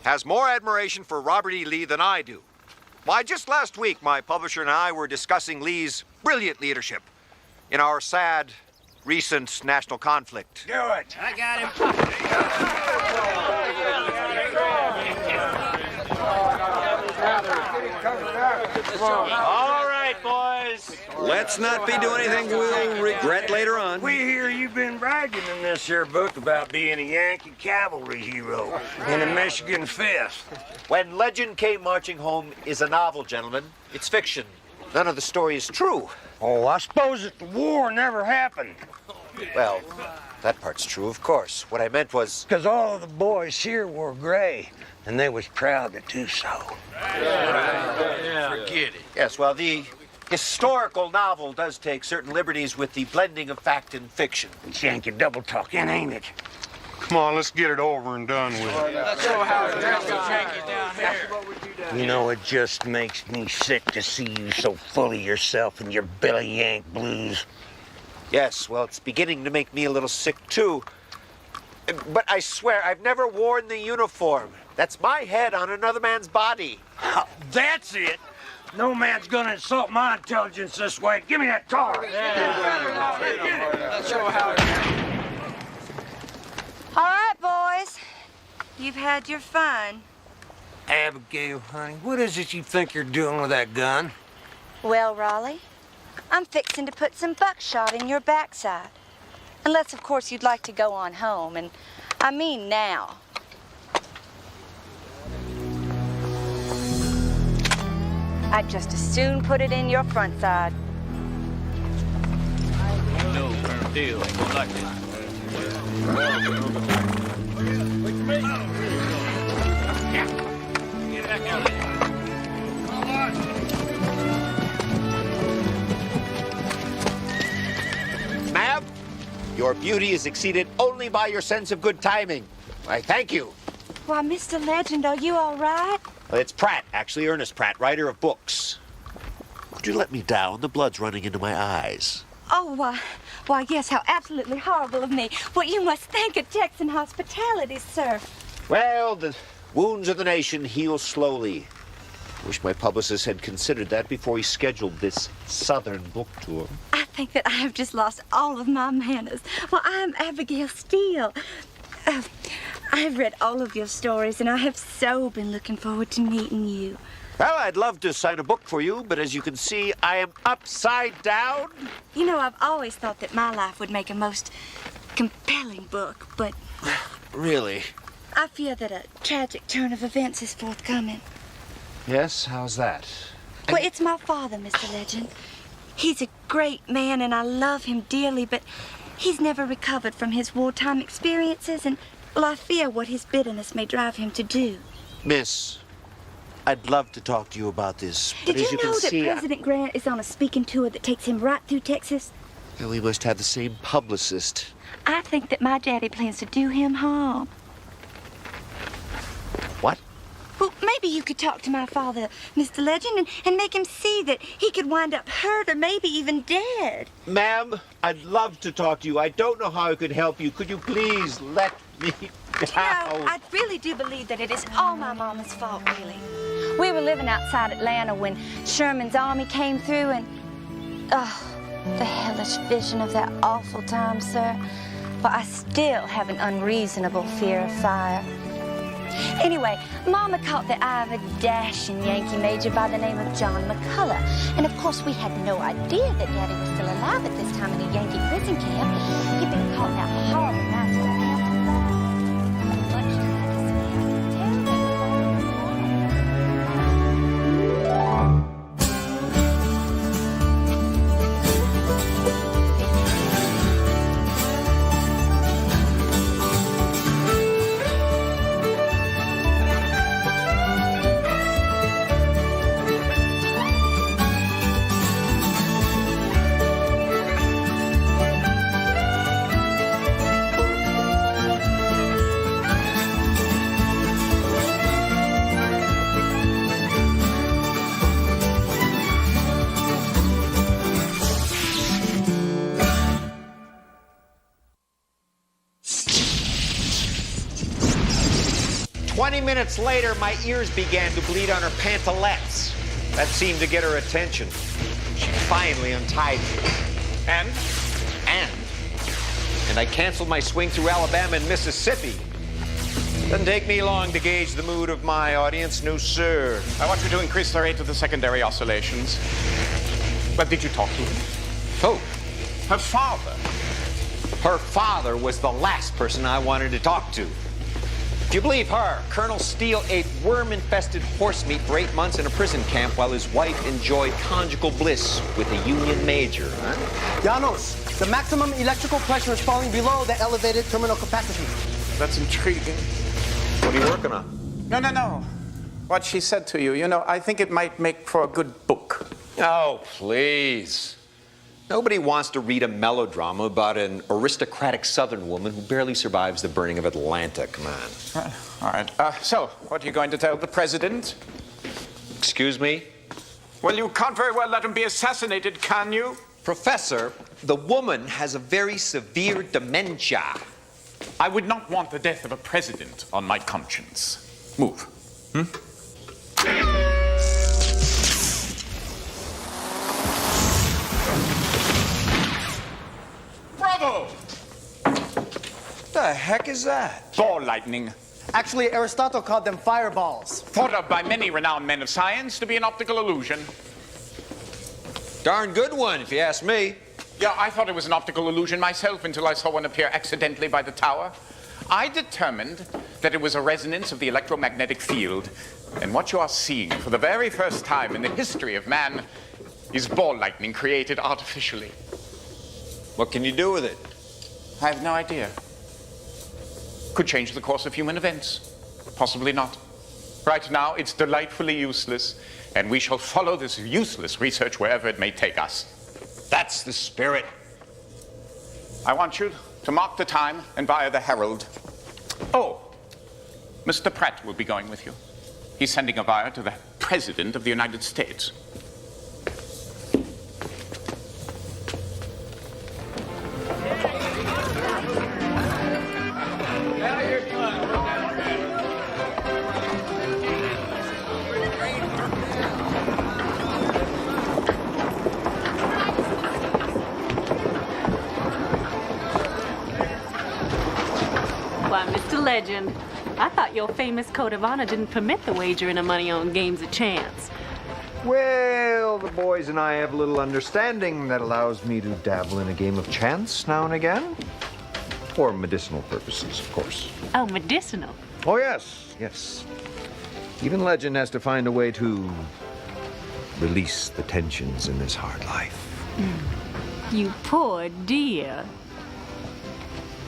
has more admiration for Robert E. Lee than I do. Why, just last week, my publisher and I were discussing Lee's brilliant leadership in our sad, recent national conflict. Do it. I got him. All right, boys. Let's not be doing anything we'll regret later on. We hear you've been bragging in this here book about being a Yankee cavalry hero in a Michigan fist. When Legend Came Marching Home is a novel, gentlemen, it's fiction. None of the story is true. Oh, I suppose that the war never happened. Well, that part's true, of course. What I meant was... Because all of the boys here wore gray, and they was proud to do so. Forget it. Yes, well, the historical novel does take certain liberties with the blending of fact and fiction. It's Yankee double talking, ain't it? Come on, let's get it over and done with. Let's show how it dressed Yankee down here. You know, it just makes me sick to see you so full of yourself and your Billy Yank blues. Yes, well, it's beginning to make me a little sick, too. But I swear, I've never worn the uniform. That's my head on another man's body. Oh, that's it. No man's gonna insult my intelligence this way. Give me that car. Let's show how it All right, boys. You've had your fun. Abigail, honey, what is it you think you're doing with that gun? Well, Raleigh, I'm fixing to put some buckshot in your backside. Unless, of course, you'd like to go on home, and I mean now. I'd just as soon put it in your front side. No, Colonel Deal ain't gonna like this. Get back out there. Ma'am, your beauty is exceeded only by your sense of good timing. I thank you. Why, Mr. Legend, are you all right? It's Pratt, actually, Ernest Pratt, writer of books. Would you let me down? The blood's running into my eyes. Oh, why, yes, how absolutely horrible of me. Well, you must thank a Texan hospitality, sir. Well, the wounds of the nation heal slowly. I wish my publicist had considered that before he scheduled this Southern book tour. I think that I have just lost all of my manners. Well, I am Abigail Steele. I've read all of your stories, and I have so been looking forward to meeting you. Well, I'd love to sign a book for you, but as you can see, I am upside down. You know, I've always thought that my life would make a most compelling book, but Really? I fear that a tragic turn of events is forthcoming. Yes? How's that? Well, it's my father, Mr. Legend. He's a great man, and I love him dearly, but he's never recovered from his wartime experiences, and, well, I fear what his bitterness may drive him to do. Miss, I'd love to talk to you about this, but Did as you you know can that see... President Grant is on a speaking tour that takes him right through Texas? Well, we must have the same publicist. I think that my daddy plans to do him harm. What? Well, maybe you could talk to my father, Mr. Legend, and make him see that he could wind up hurt or maybe even dead. Ma'am, I'd love to talk to you. I don't know how I could help you. Could you please let me No, down? I really do believe that it is all my mama's fault, really. We were living outside Atlanta when Sherman's army came through and... Oh, the hellish vision of that awful time, sir. Well, I still have an unreasonable fear of fire. Anyway, Mama caught the eye of a dashing Yankee major by the name of John McCullough. And of course, we had no idea that Daddy was still alive at this time in a Yankee prison camp. He'd been caught in that horrible massacre. Much 20 minutes later, my ears began to bleed on her pantalettes. That seemed to get her attention. She finally untied me. And I canceled my swing through Alabama and Mississippi. Doesn't take me long to gauge the mood of my audience, no sir. I want you to increase the rate of the secondary oscillations. But did you talk to him? Who? Her father. Her father was the last person I wanted to talk to. If you believe her, Colonel Steele ate worm-infested horse meat for 8 months in a prison camp while his wife enjoyed conjugal bliss with a Union major. Huh? Janos, the maximum electrical pressure is falling below the elevated terminal capacity. That's intriguing. What are you working on? No. What she said to you, I think it might make for a good book. Oh, please. Nobody wants to read a melodrama about an aristocratic Southern woman who barely survives the burning of Atlanta. Come on. All right. So, what are you going to tell the president? Excuse me? Well, you can't very well let him be assassinated, can you? Professor, the woman has a very severe dementia. I would not want the death of a president on my conscience. Move. Bravo! The heck is that? Ball lightning. Actually, Aristotle called them fireballs. Thought of by many renowned men of science to be an optical illusion. Darn good one, if you ask me. Yeah, I thought it was an optical illusion myself until I saw one appear accidentally by the tower. I determined that it was a resonance of the electromagnetic field. And what you are seeing for the very first time in the history of man is ball lightning created artificially. What can you do with it? I have no idea. Could change the course of human events. Possibly not. Right now, it's delightfully useless, and we shall follow this useless research wherever it may take us. That's the spirit. I want you to mark the time and via the Herald. Oh, Mr. Pratt will be going with you. He's sending a wire to the President of the United States. Why, Mr. Legend, I thought your famous code of honor didn't permit the wagering of money on games of chance. Well, the boys and I have a little understanding that allows me to dabble in a game of chance now and again. For medicinal purposes, of course. Oh, medicinal. Oh, yes. Even Legend has to find a way to release the tensions in this hard life. You poor dear.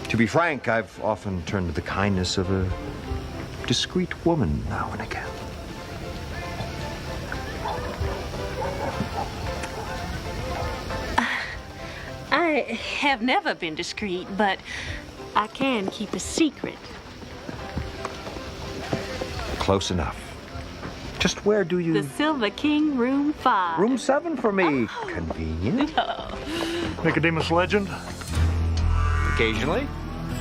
To be frank, I've often turned to the kindness of a discreet woman now and again. I have never been discreet, but I can keep a secret. Close enough. Just where do you... The Silver King, room 5. Room 7 for me. Convenient. Nicodemus Legend, Occasionally.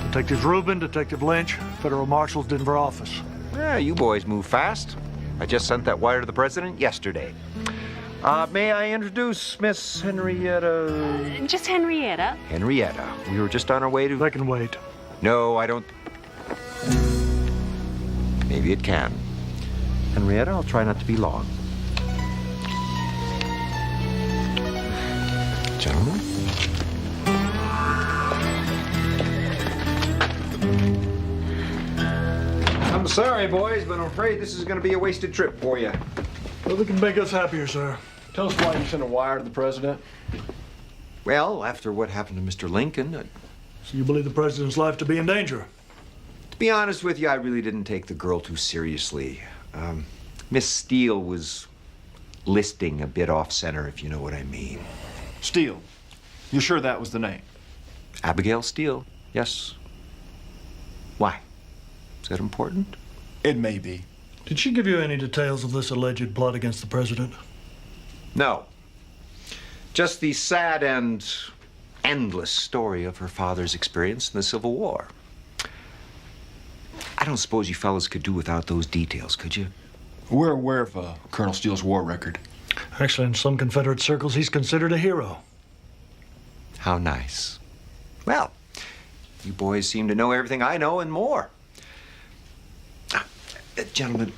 Detective Rubin, Detective Lynch, Federal Marshal's Denver office. Yeah, you boys move fast. I just sent that wire to the president yesterday. May I introduce Miss Henrietta? Just Henrietta. Henrietta. We were just on our way to... They can wait. No, I don't... Maybe it can. Henrietta, I'll try not to be long. Gentlemen? I'm sorry, boys, but I'm afraid this is going to be a wasted trip for you. Well, can make us happier, sir. Tell us why you sent a wire to the president. Well, after what happened to Mr. Lincoln, So you believe the president's life to be in danger? to be honest with you, I really didn't take the girl too seriously. Miss Steele was listing a bit off-center, if you know what I mean. Steele. You're sure that was the name? Abigail Steele, yes. Why? Is that important? It may be. Did she give you any details of this alleged plot against the president? No. Just the sad and endless story of her father's experience in the Civil War. I don't suppose you fellas could do without those details, could you? We're aware of Colonel Steele's war record. Actually, in some Confederate circles, he's considered a hero. How nice. Well, you boys seem to know everything I know and more. Gentlemen,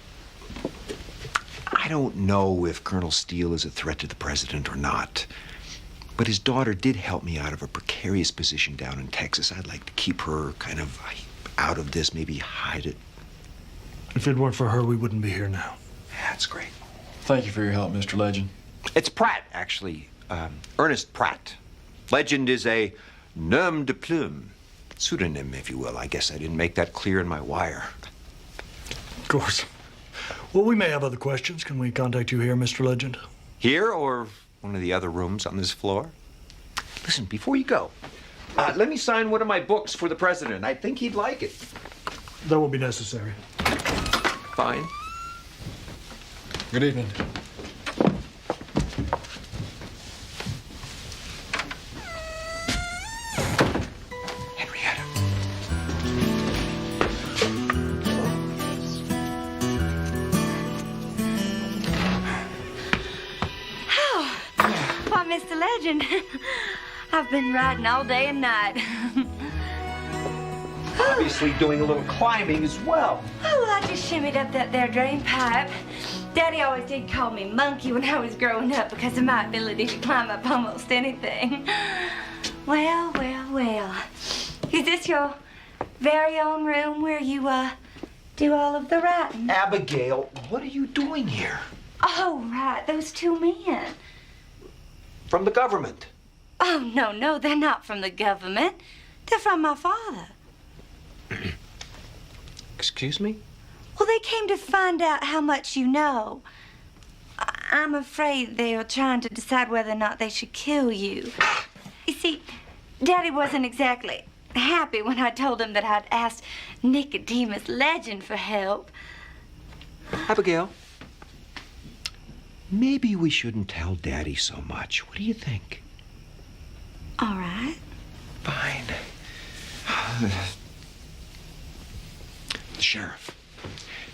I don't know if Colonel Steele is a threat to the president or not, but his daughter did help me out of a precarious position down in Texas. I'd like to keep her kind of out of this, maybe hide it. If it weren't for her, we wouldn't be here now. That's great. Thank you for your help, Mr. Legend. It's Pratt, actually. Ernest Pratt. Legend is a nom de plume. Pseudonym, if you will. I guess I didn't make that clear in my wire. Of course. Well, we may have other questions. Can we contact you here, Mr. Legend? Here or one of the other rooms on this floor? Listen, before you go, let me sign one of my books for the president. I think he'd like it. That will be necessary. Fine. Good evening. Henrietta. Oh, why, Mr. Legend, I've been riding all day and night. Obviously doing a little climbing as well. Oh, well, I just shimmied up that there drain pipe. Daddy always did call me Monkey when I was growing up because of my ability to climb up almost anything. Well, well, well. Is this your very own room where you, do all of the writing? Abigail, what are you doing here? Oh, right, those two men. From the government. Oh, no, they're not from the government. They're from my father. Excuse me? Well, they came to find out how much you know. I'm afraid they are trying to decide whether or not they should kill you. You see, Daddy wasn't exactly happy when I told him that I'd asked Nicodemus Legend for help. Abigail, maybe we shouldn't tell Daddy so much. What do you think? All right. Fine. The sheriff.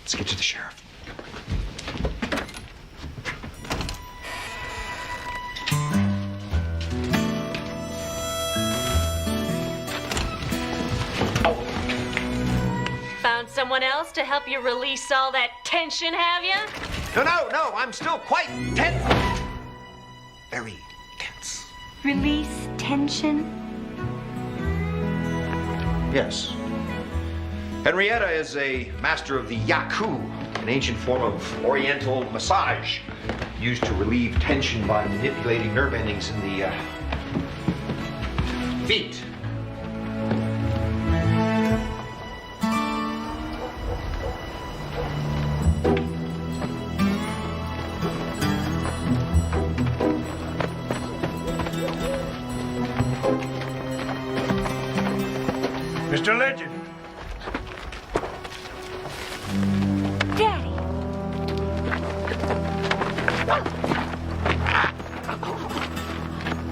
Let's get to the sheriff. Found someone else to help you release all that tension, have you? No, I'm still quite tense. Very tense. Release tension? Yes. Henrietta is a master of the yaku, an ancient form of oriental massage used to relieve tension by manipulating nerve endings in the feet. Mr. Legend. Daddy.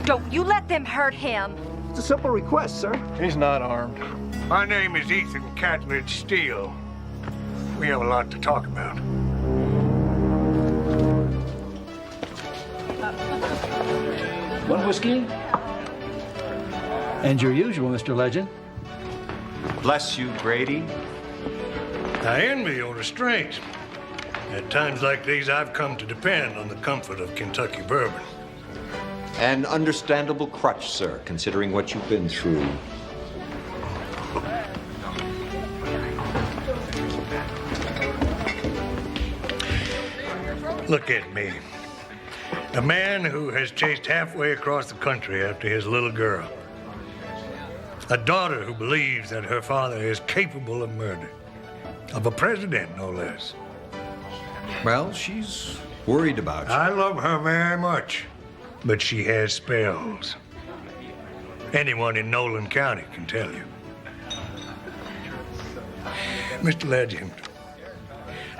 Don't you let them hurt him. It's a simple request, sir. He's not armed. My name is Ethan Catledge Steele. We have a lot to talk about. One whiskey? And your usual, Mr. Legend. Bless you, Grady. I envy your restraint. At times like these, I've come to depend on the comfort of Kentucky bourbon. An understandable crutch, sir, considering what you've been through. Look at me. A man who has chased halfway across the country after his little girl. A daughter who believes that her father is capable of murder. Of a president, no less. Well, she's worried about you. I love her very much, but she has spells. Anyone in Nolan County can tell you. Mr. Legend,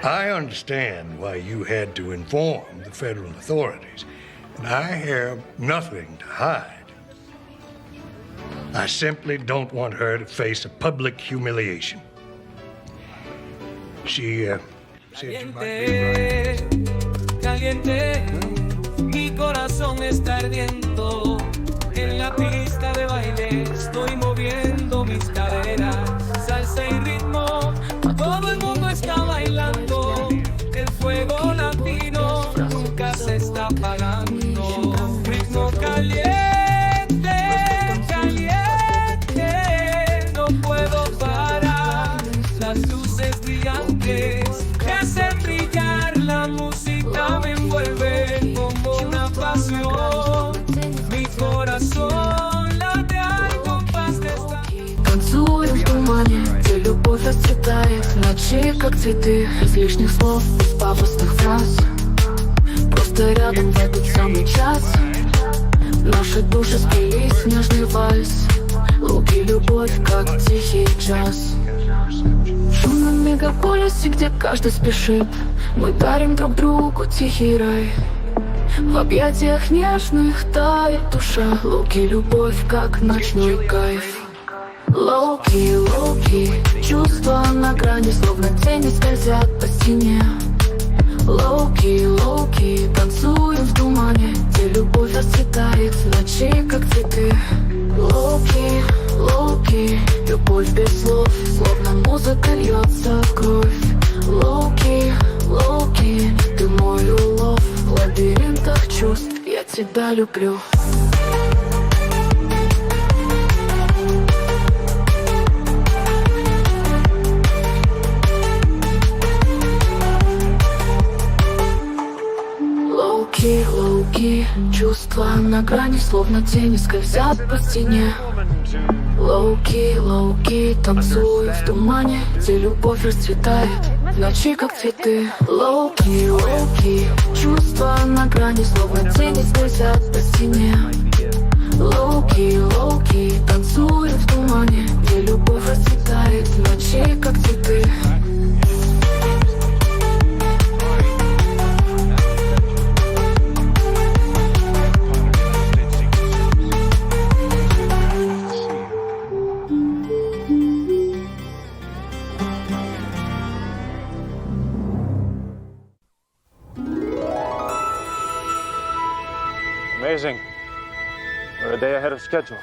I understand why you had to inform the federal authorities, and I have nothing to hide. I simply don't want her to face a public humiliation. She said you might be right. Caliente, mi corazón está ardiendo. En la pista de baile estoy moviendo mis caderas. Salsa y ritmo, todo el mundo está bailando. El fuego latino nunca se está apagando. Ritmo caliente, caliente, no puedo parar. Las luces brillantes me hacen brillar, la música me envuelve como una pasión. Mi corazón late al compás de esta. Танцуем в тумане, где любовь расцветает. Ночи, как цветы, без лишних слов, без пафосных фраз. Просто рядом в этот самый час наши души сплелись в нежный вальс. Луки, любовь, как тихий джаз. В шумном мегаполисе, где каждый спешит, мы дарим друг другу тихий рай. В объятиях нежных тает душа. Луки, любовь, как ночной кайф. Лоу-ки, лоу-ки, чувства на грани, словно тени скользят по стене. Лоу-ки, лоу-ки, танцуем в тумане, где любовь расцветает в ночи, как цветы. Лоу-ки, лоу-ки, любовь без слов, словно музыка льется в кровь. Лоу-ки, лоу-ки, ты мой улов, в лабиринтах чувств я тебя люблю. Лоу-ки, лоу-ки, чувства на грани, словно тени скользят по стене. Лоу-ки, лоу-ки, танцую в тумане, где любовь расцветает в ночи, как цветы. Лоу-ки, лоу-ки, чувства на грани, словно тени скользят по стене. Лоу-ки, лоу-ки, танцую в тумане, где любовь расцветает в ночи, как цветы. Amazing. We're a day ahead of schedule.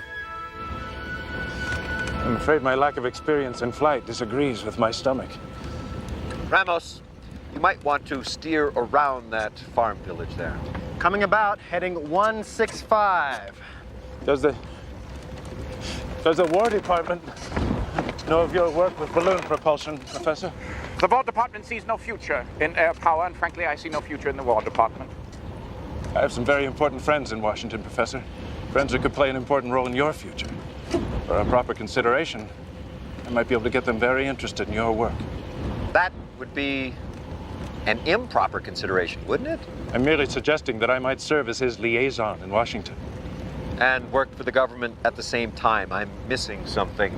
I'm afraid my lack of experience in flight disagrees with my stomach. Ramos, you might want to steer around that farm village there. Coming about, heading 165. Does the War Department know of your work with balloon propulsion, Professor? The War Department sees no future in air power, and frankly, I see no future in the War Department. I have some very important friends in Washington, Professor. Friends who could play an important role in your future. For a proper consideration, I might be able to get them very interested in your work. That would be an improper consideration, wouldn't it? I'm merely suggesting that I might serve as his liaison in Washington. And work for the government at the same time. I'm missing something.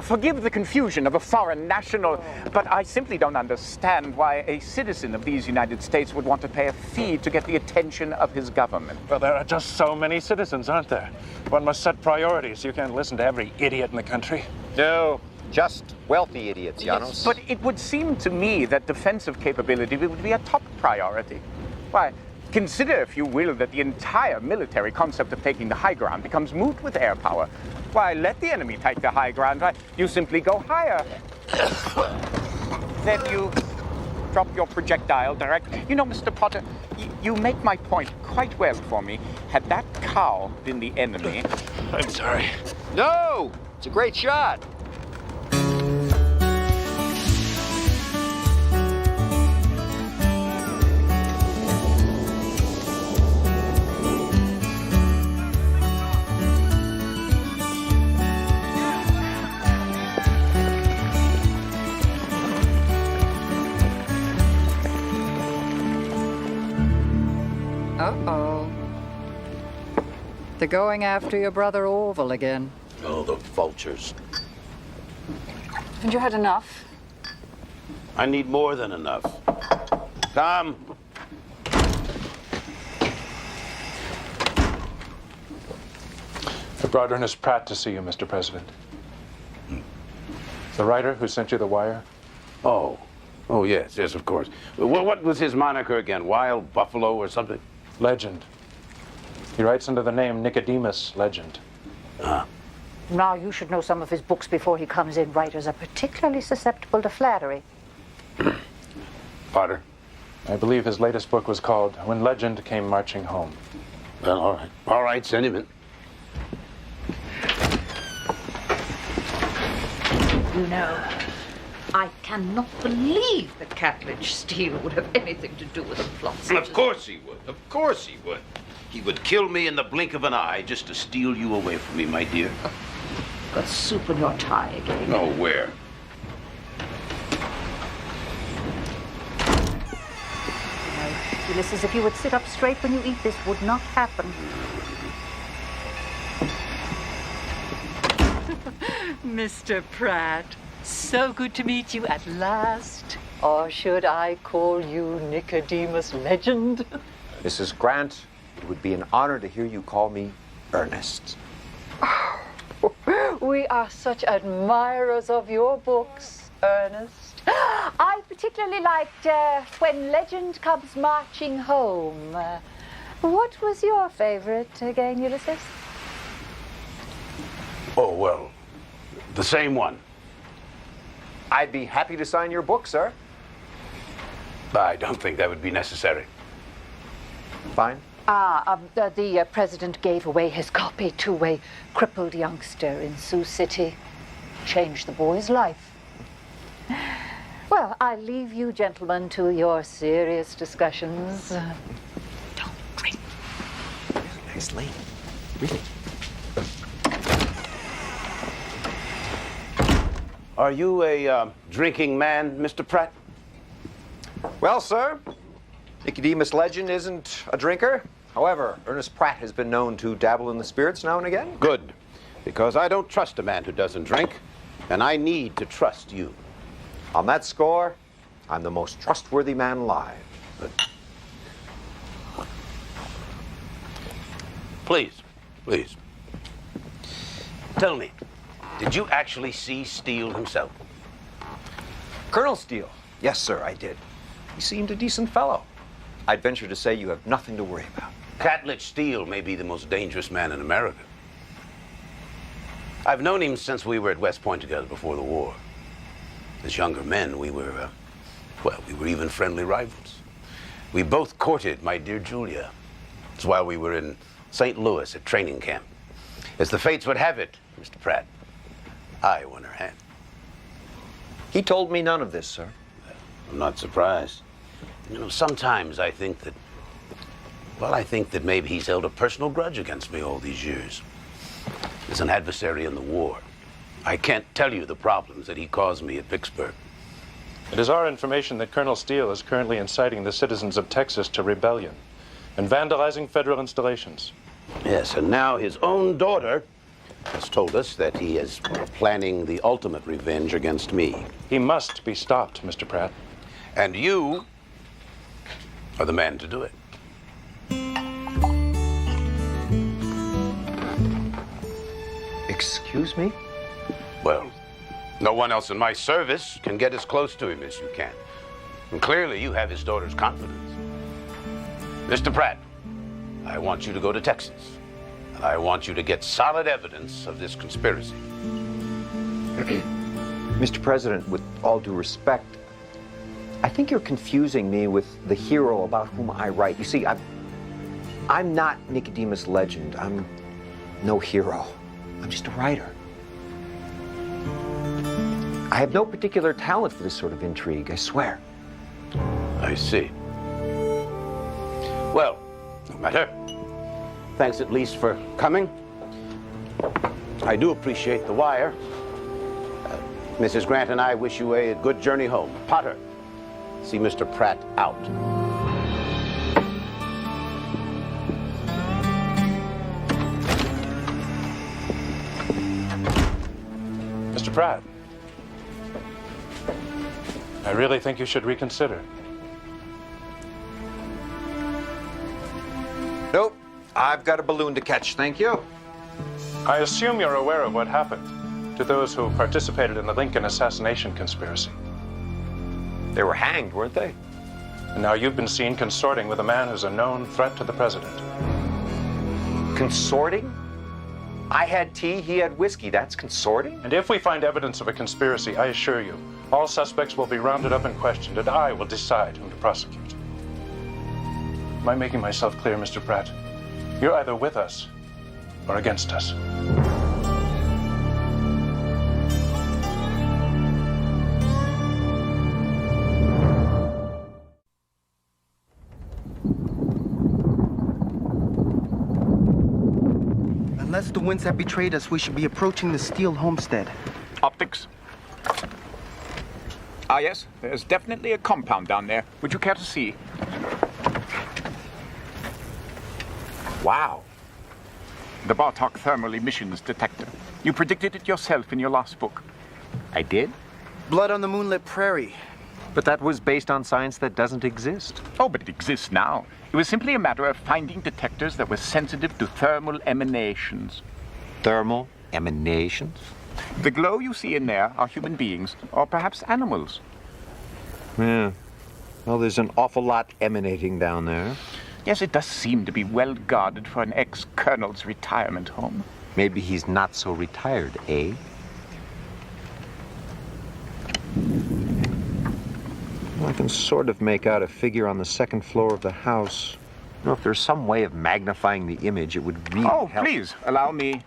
Forgive the confusion of a foreign national, but I simply don't understand why a citizen of these United States would want to pay a fee to get the attention of his government. Well, there are just so many citizens, aren't there? One must set priorities. You can't listen to every idiot in the country. No, just wealthy idiots, Janos. Yes, but it would seem to me that defensive capability would be a top priority. Why, consider, if you will, that the entire military concept of taking the high ground becomes moot with air power. Why, let the enemy take the high ground, right? You simply go higher. Then you drop your projectile direct. You know, Mr. Potter, you make my point quite well for me. Had that cow been the enemy... I'm sorry. No! It's a great shot. Uh-oh. They're going after your brother Orville again. Oh, the vultures. Haven't you had enough? I need more than enough. Tom! I brought Ernest Pratt to see you, Mr. President. The writer who sent you the wire? Oh, Oh, yes, yes, of course. What was his moniker again? Wild Buffalo or something? Legend. He writes under the name Nicodemus Legend. Now, you should know some of his books before he comes in. Writers are particularly susceptible to flattery. Potter? I believe his latest book was called When Legend Came Marching Home. Well, all right. All right, send him in. You know, I cannot believe that Catledge Steele would have anything to do with a plot such Of course he would. Of course he would. He would kill me in the blink of an eye just to steal you away from me, my dear. Got soup in your tie again. Oh, where? Ulysses, if you would sit up straight when you eat, this would not happen. Mr. Pratt, so good to meet you at last. Or should I call you Nicodemus Legend? Mrs. Grant, it would be an honor to hear you call me Ernest. We are such admirers of your books, Ernest. I particularly liked When Legend Comes Marching Home. What was your favorite again, Ulysses? Oh, well, the same one. I'd be happy to sign your book, sir. I don't think that would be necessary. Fine. The president gave away his copy to a crippled youngster in Sioux City. Changed the boy's life. Well, I leave you gentlemen to your serious discussions. Don't drink. Really nice lady. Really. Are you a drinking man, Mr. Pratt? Well, sir, Nicodemus Legend isn't a drinker. However, Ernest Pratt has been known to dabble in the spirits now and again. Good, because I don't trust a man who doesn't drink, and I need to trust you. On that score, I'm the most trustworthy man alive. Please, please. Tell me, did you actually see Steele himself? Colonel Steele? Yes, sir, I did. He seemed a decent fellow. I'd venture to say you have nothing to worry about. Catledge Steele may be the most dangerous man in America. I've known him since we were at West Point together before the war. As younger men, we were even friendly rivals. We both courted my dear Julia. It's while we were in St. Louis at training camp. As the fates would have it, Mr. Pratt, I won her hand. He told me none of this, sir. I'm not surprised. You know, sometimes I think that maybe he's held a personal grudge against me all these years. As an adversary in the war, I can't tell you the problems that he caused me at Vicksburg. It is our information that Colonel Steele is currently inciting the citizens of Texas to rebellion and vandalizing federal installations. Yes, and now his own daughter has told us that he is planning the ultimate revenge against me. He must be stopped, Mr. Pratt. And you are the man to do it. Excuse me? Well, no one else in my service can get as close to him as you can. And clearly you have his daughter's confidence. Mr. Pratt, I want you to go to Texas. And I want you to get solid evidence of this conspiracy. Mr. President, with all due respect, I think you're confusing me with the hero about whom I write. You see, I'm not Nicodemus Legend. I'm no hero. I'm just a writer. I have no particular talent for this sort of intrigue, I swear. I see. Well, no matter. Thanks at least for coming. I do appreciate the wire. Mrs. Grant and I wish you a good journey home. Potter, see Mr. Pratt out. Mr. Pratt, I really think you should reconsider. Nope. I've got a balloon to catch, thank you. I assume you're aware of what happened to those who participated in the Lincoln assassination conspiracy. They were hanged, weren't they? And now you've been seen consorting with a man who's a known threat to the president. Consorting? I had tea, he had whiskey. That's consorting? And if we find evidence of a conspiracy, I assure you, all suspects will be rounded up and questioned, and I will decide whom to prosecute. Am I making myself clear, Mr. Pratt? You're either with us or against us. Unless the winds have betrayed us, we should be approaching the Steele homestead. Optics. Ah, yes, there's definitely a compound down there. Would you care to see? Wow. The Bartok thermal emissions detector. You predicted it yourself in your last book. I did? Blood on the moonlit prairie. But that was based on science that doesn't exist. Oh, but it exists now. It was simply a matter of finding detectors that were sensitive to thermal emanations. Thermal emanations? The glow you see in there are human beings, or perhaps animals. Yeah. Well, there's an awful lot emanating down there. Yes, it does seem to be well guarded for an ex-colonel's retirement home. Maybe he's not so retired, eh? Well, I can sort of make out a figure on the second floor of the house. You know, if there's some way of magnifying the image, it would really help. Oh, please, allow me.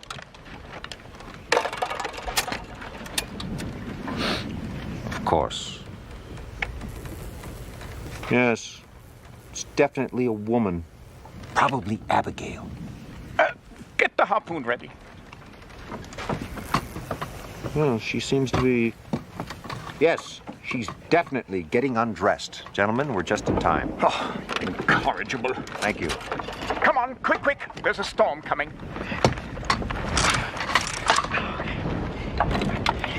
Of course. Yes. It's definitely a woman. Probably Abigail. Get the harpoon ready. Well, she seems to be... Yes, she's definitely getting undressed. Gentlemen, we're just in time. Oh, incorrigible. Thank you. Come on, quick, quick. There's a storm coming.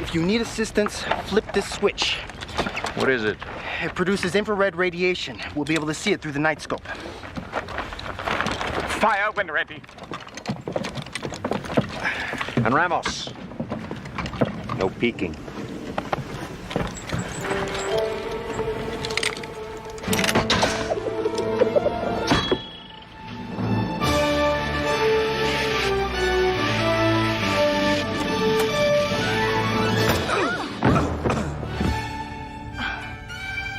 If you need assistance, flip this switch. What is it? It produces infrared radiation. We'll be able to see it through the night scope. Fire when ready. And Ramos. No peeking.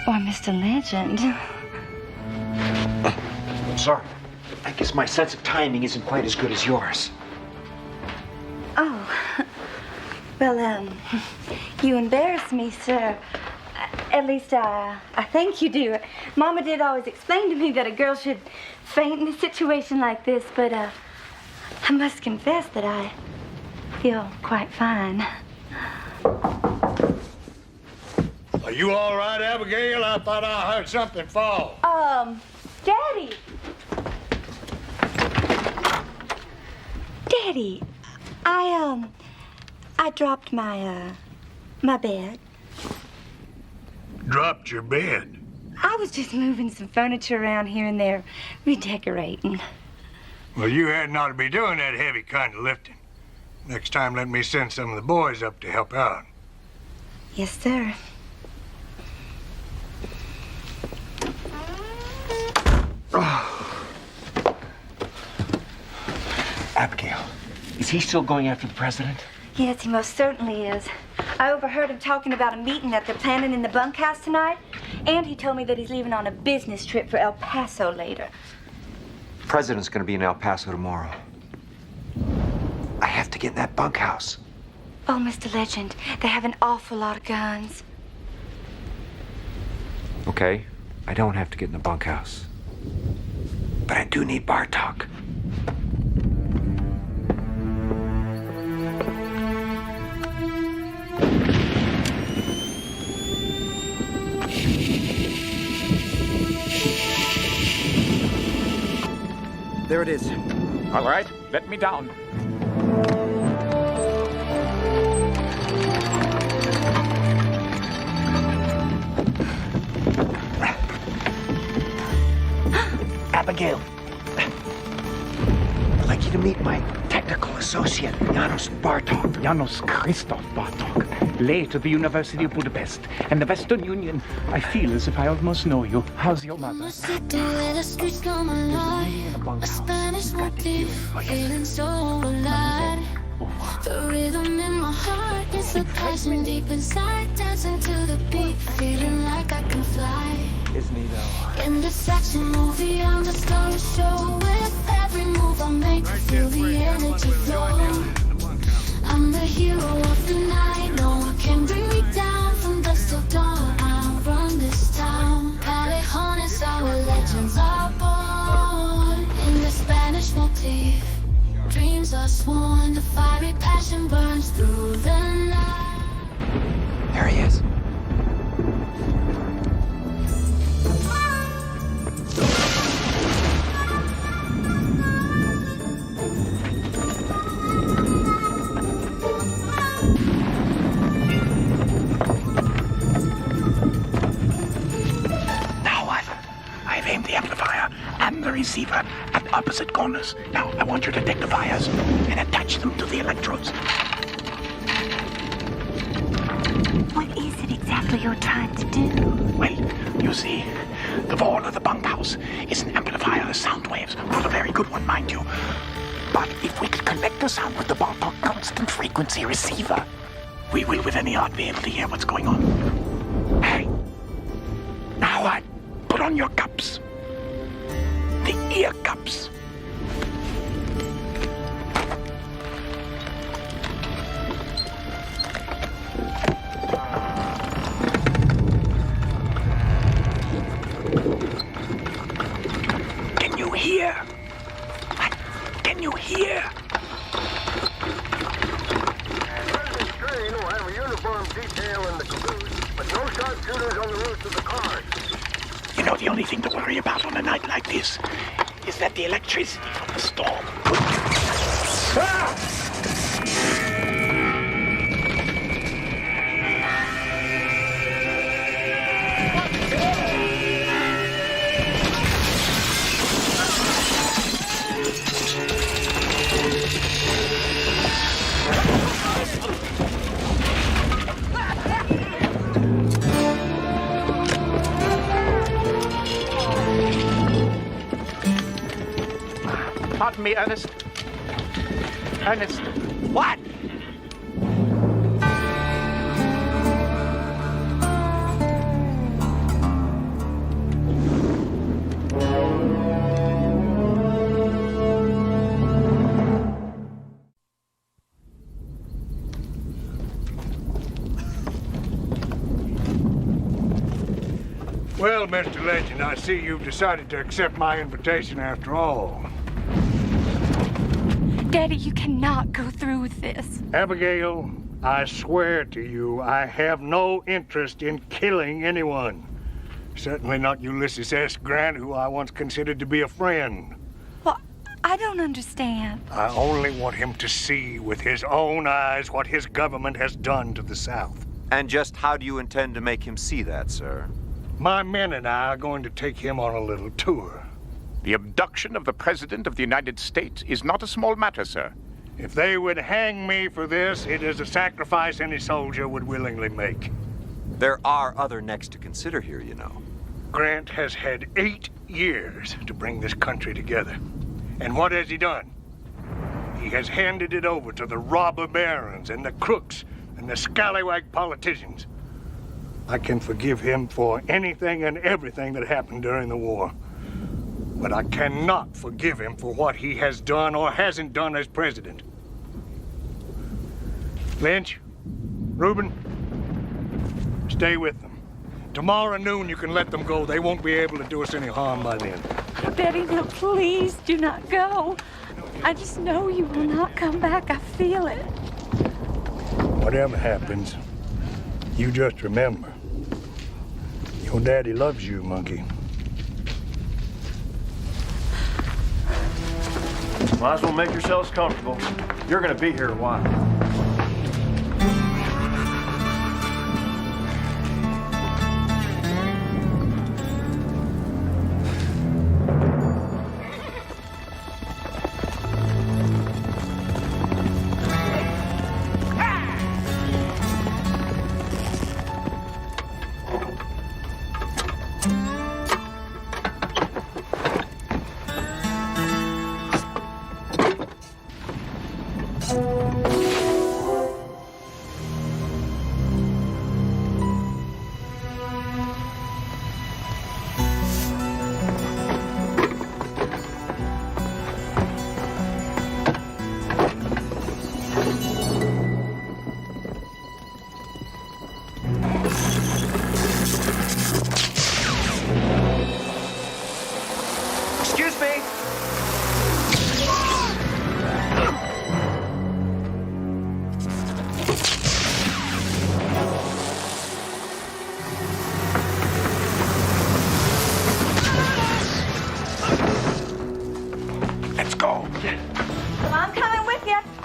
Why, Mr. Legend. I'm sorry. I guess my sense of timing isn't quite as good as yours. Oh. Well, you embarrass me, sir. At least, I think you do. Mama did always explain to me that a girl should faint in a situation like this, but, I must confess that I feel quite fine. Are you all right, Abigail? I thought I heard something fall. Daddy! Daddy, I dropped my bed. Dropped your bed? I was just moving some furniture around here and there, redecorating. Well, you hadn't ought to be doing that heavy kind of lifting. Next time, let me send some of the boys up to help out. Yes, sir. Abigail, is he still going after the president? Yes, he most certainly is. I overheard him talking about a meeting that they're planning in the bunkhouse tonight, and he told me that he's leaving on a business trip for El Paso later. The president's gonna be in El Paso tomorrow. I have to get in that bunkhouse. Oh, Mr. Legend, they have an awful lot of guns. Okay, I don't have to get in the bunkhouse. But I do need Bartok. There it is. All right, let me down. Abigail, I'd like you to meet my technical associate, Janos Bartok. Janos Christoph Bartok. late at the University of Budapest and the Western Union. I feel as if I almost know you. How's your mother? A Spanish motif, feeling so alive. The rhythm in my heart is a passion deep inside, dancing to the beat, feeling like I can fly. Isn't he though? In this action movie, I'm the star of the show. With every move I make, I feel the energy flow. I'm the hero of the night. No one can bring me down. From dusk till dawn, I'll run this town. Callejones, our legends are born. In the Spanish motif, dreams are sworn. The fiery passion burns through the night. There he is. I've aimed the amplifier and the receiver at opposite corners. Now, I want you to take the wires and attach them to the electrodes. What is it exactly you're trying to do? Well, you see, the wall of the bunkhouse is an amplifier of sound waves. Not a very good one, mind you. But if we could connect the sound with the Bartok constant frequency receiver, we will with any art be able to hear what's going on. Hey, now put on your cups. The ear cups. Can you hear? Can you hear? This train will have a uniform detail in the caboose, but no sharpshooters on the roofs of the cars. You know, the only thing to worry about on a night like this is that the electricity from the storm could... Ah! Pardon me, Ernest. Ernest. What? Well, Mr. Legend, I see you've decided to accept my invitation after all. Daddy, you cannot go through with this. Abigail, I swear to you, I have no interest in killing anyone. Certainly not Ulysses S. Grant, who I once considered to be a friend. Well, I don't understand. I only want him to see with his own eyes what his government has done to the South. And just how do you intend to make him see that, sir? My men and I are going to take him on a little tour. The abduction of the President of the United States is not a small matter, sir. If they would hang me for this, it is a sacrifice any soldier would willingly make. There are other necks to consider here, you know. Grant has had 8 years to bring this country together. And what has he done? He has handed it over to the robber barons and the crooks and the scallywag politicians. I can forgive him for anything and everything that happened during the war. But I cannot forgive him for what he has done or hasn't done as president. Lynch, Reuben, stay with them. Tomorrow noon you can let them go. They won't be able to do us any harm by then. Daddy, no, please do not go. I just know you will not come back. I feel it. Whatever happens, you just remember, your daddy loves you, monkey. Might as well make yourselves comfortable. You're gonna be here a while.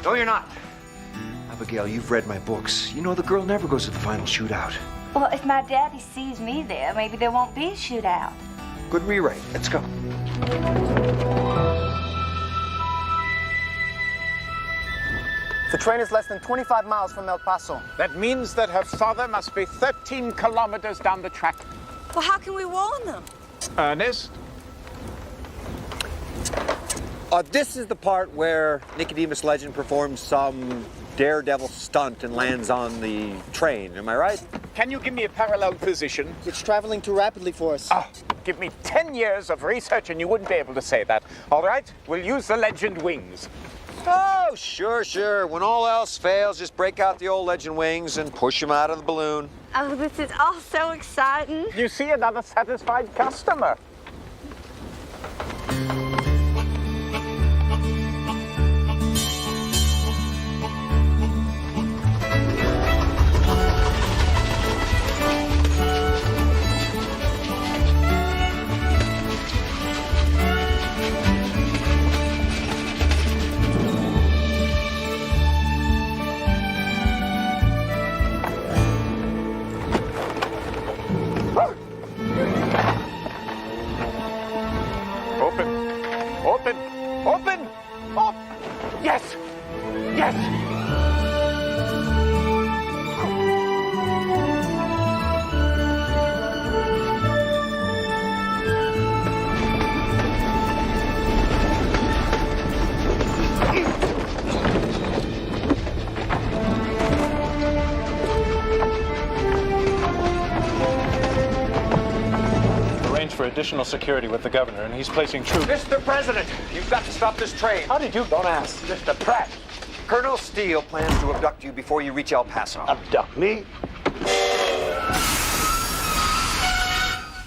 No, you're not. Abigail, you've read my books. You know the girl never goes to the final shootout. Well, if my daddy sees me there, maybe there won't be a shootout. Good rewrite. Let's go. The train is less than 25 miles from El Paso. That means that her father must be 13 kilometers down the track. Well, how can we warn them? Ernest? This is the part where Nicodemus Legend performs some daredevil stunt and lands on the train. Am I right? Can you give me a parallel position? It's traveling too rapidly for us. Oh, give me 10 years of research and you wouldn't be able to say that. All right, we'll use the Legend wings. Oh, sure. When all else fails, just break out the old Legend wings and push them out of the balloon. Oh, this is all so exciting. You see another satisfied customer. Open! Oh, yes! For additional security with the governor, and he's placing troops. Mr. President, you've got to stop this train. How did you? Don't ask. Mr. Pratt, Colonel Steele plans to abduct you before you reach El Paso. abduct me?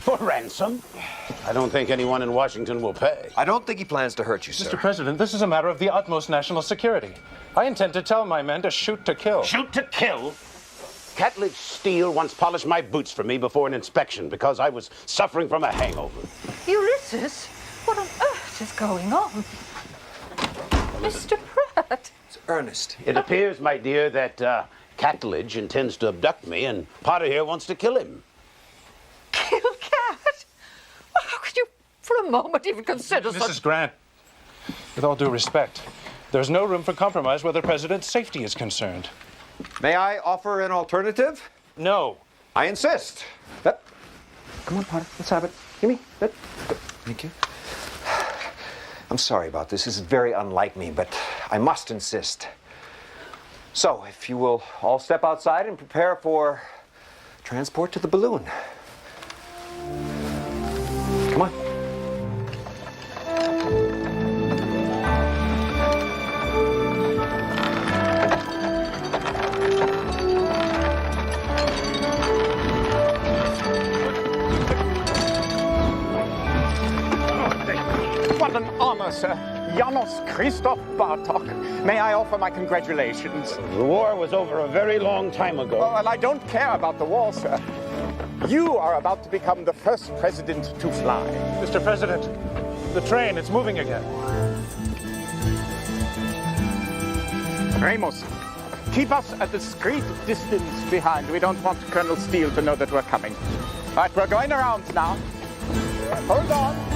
For ransom? I don't think anyone in Washington will pay. I don't think he plans to hurt you, sir. Mr. President, this is a matter of the utmost national security. I intend to tell my men to shoot to kill. Shoot to kill? Catledge Steele once polished my boots for me before an inspection because I was suffering from a hangover. Ulysses, what on earth is going on? Mr. Pratt. It's Ernest. It appears, my dear, that Catledge intends to abduct me, and Potter here wants to kill him. Kill Cat? Well, how could you, for a moment, even consider such... Mrs. Grant, with all due respect, there's no room for compromise where the president's safety is concerned. May I offer an alternative? No. I insist. Come on, Potter. Let's have it. Give me. Thank you. I'm sorry about this. This is very unlike me, but I must insist. So, if you will all step outside and prepare for transport to the balloon. Come on. What an honor, sir. Janos Christoph Bartok. May I offer my congratulations? The war was over a very long time ago. Oh, well, I don't care about the war, sir. You are about to become the first president to fly. Mr. President, the train, it's moving again. Ramos, keep us a discreet distance behind. We don't want Colonel Steele to know that we're coming. All right, we're going around now. Hold on.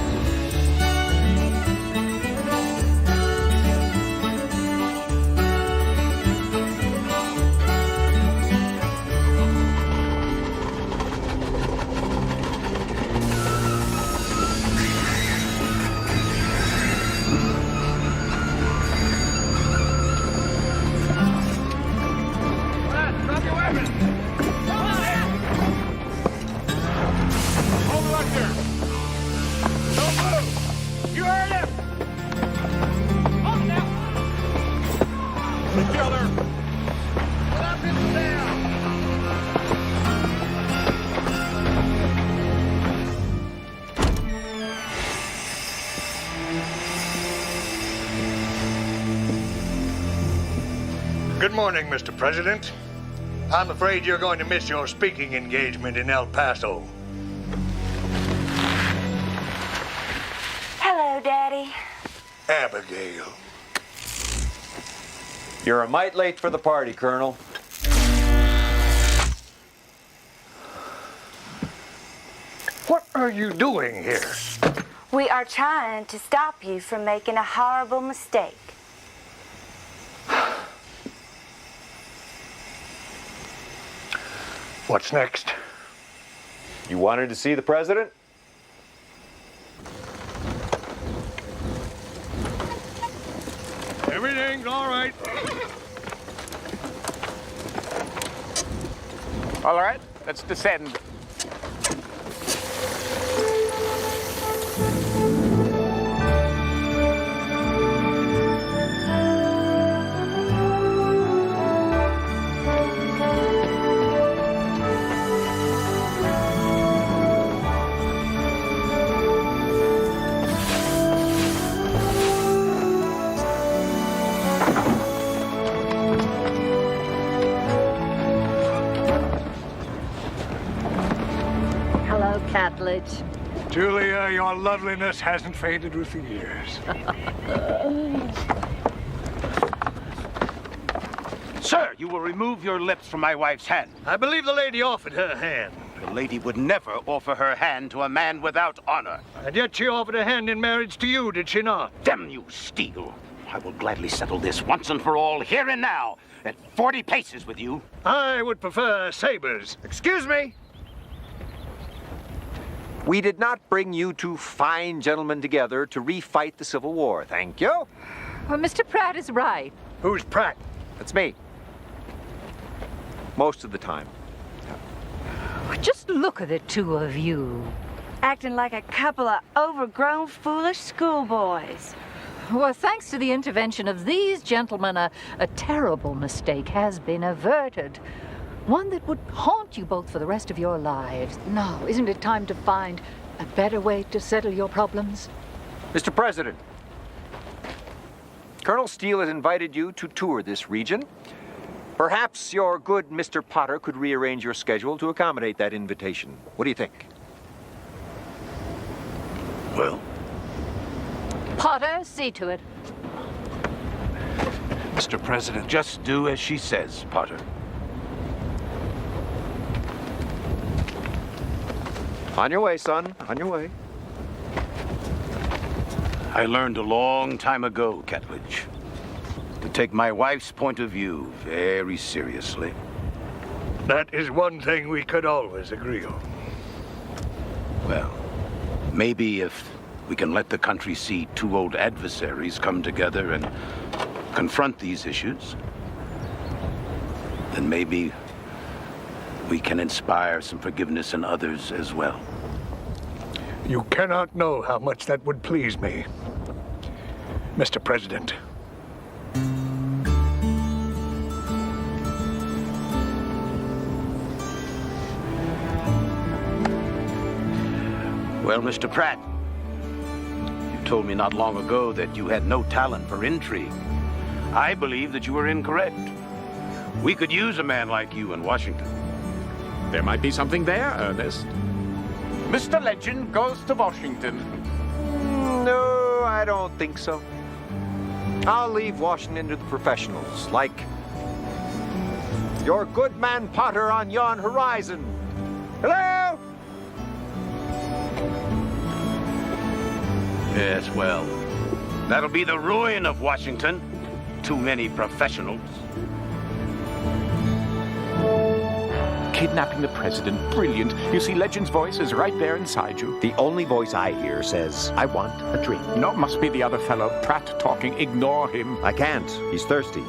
Good morning, Mr. President. I'm afraid you're going to miss your speaking engagement in El Paso. Hello, Daddy. Abigail. You're a mite late for the party, Colonel. What are you doing here? We are trying to stop you from making a horrible mistake. What's next? You wanted to see the president? Everything's all right. All right, let's descend. Hello, Catledge. Julia, your loveliness hasn't faded with the years. Sir, you will remove your lips from my wife's hand. I believe the lady offered her hand. The lady would never offer her hand to a man without honor. And yet she offered a hand in marriage to you, did she not? Damn you, Steele. I will gladly settle this once and for all, here and now, at 40 paces with you. I would prefer sabers. Excuse me. We did not bring you two fine gentlemen together to refight the Civil War, thank you. Well, Mr. Pratt is right. Who's Pratt? That's me. Most of the time. Just look at the two of you. Acting like a couple of overgrown, foolish schoolboys. Well, thanks to the intervention of these gentlemen, a terrible mistake has been averted. One that would haunt you both for the rest of your lives. Now, isn't it time to find a better way to settle your problems? Mr. President, Colonel Steele has invited you to tour this region. Perhaps your good Mr. Potter could rearrange your schedule to accommodate that invitation. What do you think? Well, Potter, see to it. Mr. President, just do as she says, Potter. On your way, son. On your way. I learned a long time ago, Catledge, to take my wife's point of view very seriously. That is one thing we could always agree on. Well, maybe if we can let the country see two old adversaries come together and confront these issues, then maybe we can inspire some forgiveness in others as well. You cannot know how much that would please me, Mr. President. Well, Mr. Pratt, you told me not long ago that you had no talent for intrigue. I believe that you were incorrect. We could use a man like you in Washington. There might be something there, Ernest. Mr. Legend goes to Washington. No, I don't think so. I'll leave Washington to the professionals, like your good man Potter on yon horizon. Hello? Yes, well, that'll be the ruin of Washington. Too many professionals. Kidnapping the president, brilliant. You see, Legend's voice is right there inside you. The only voice I hear says, I want a drink. No, it must be the other fellow, Pratt, talking. Ignore him. I can't. He's thirsty.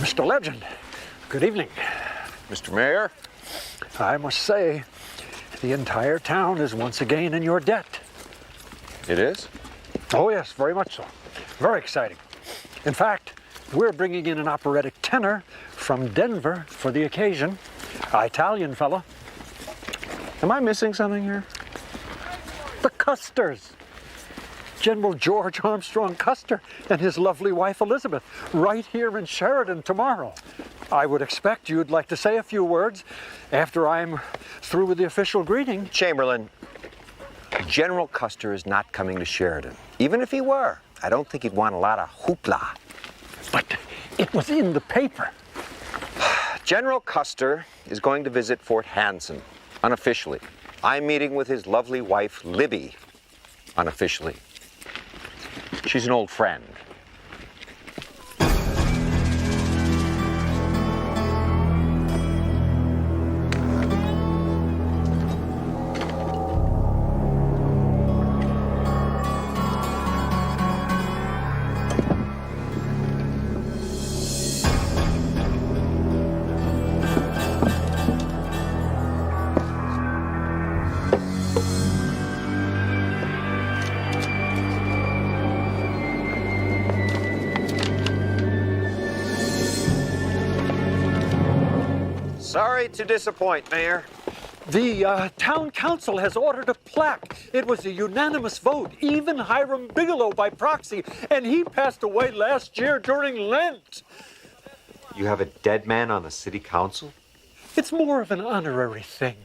Mr. Legend, good evening. Mr. Mayor? I must say, the entire town is once again in your debt. It is? Oh, yes, very much so. Very exciting. In fact, we're bringing in an operatic tenor from Denver for the occasion. An Italian fella. Am I missing something here? The Custers. General George Armstrong Custer and his lovely wife Elizabeth, right here in Sheridan tomorrow. I would expect you'd like to say a few words after I'm through with the official greeting. Chamberlain, General Custer is not coming to Sheridan. Even if he were, I don't think he'd want a lot of hoopla. But it was in the paper. General Custer is going to visit Fort Hanson, unofficially. I'm meeting with his lovely wife, Libby, unofficially. She's an old friend. Sorry to disappoint, Mayor. The town council has ordered a plaque. It was a unanimous vote, even Hiram Bigelow by proxy, and he passed away last year during Lent. You have a dead man on the city council? It's more of an honorary thing.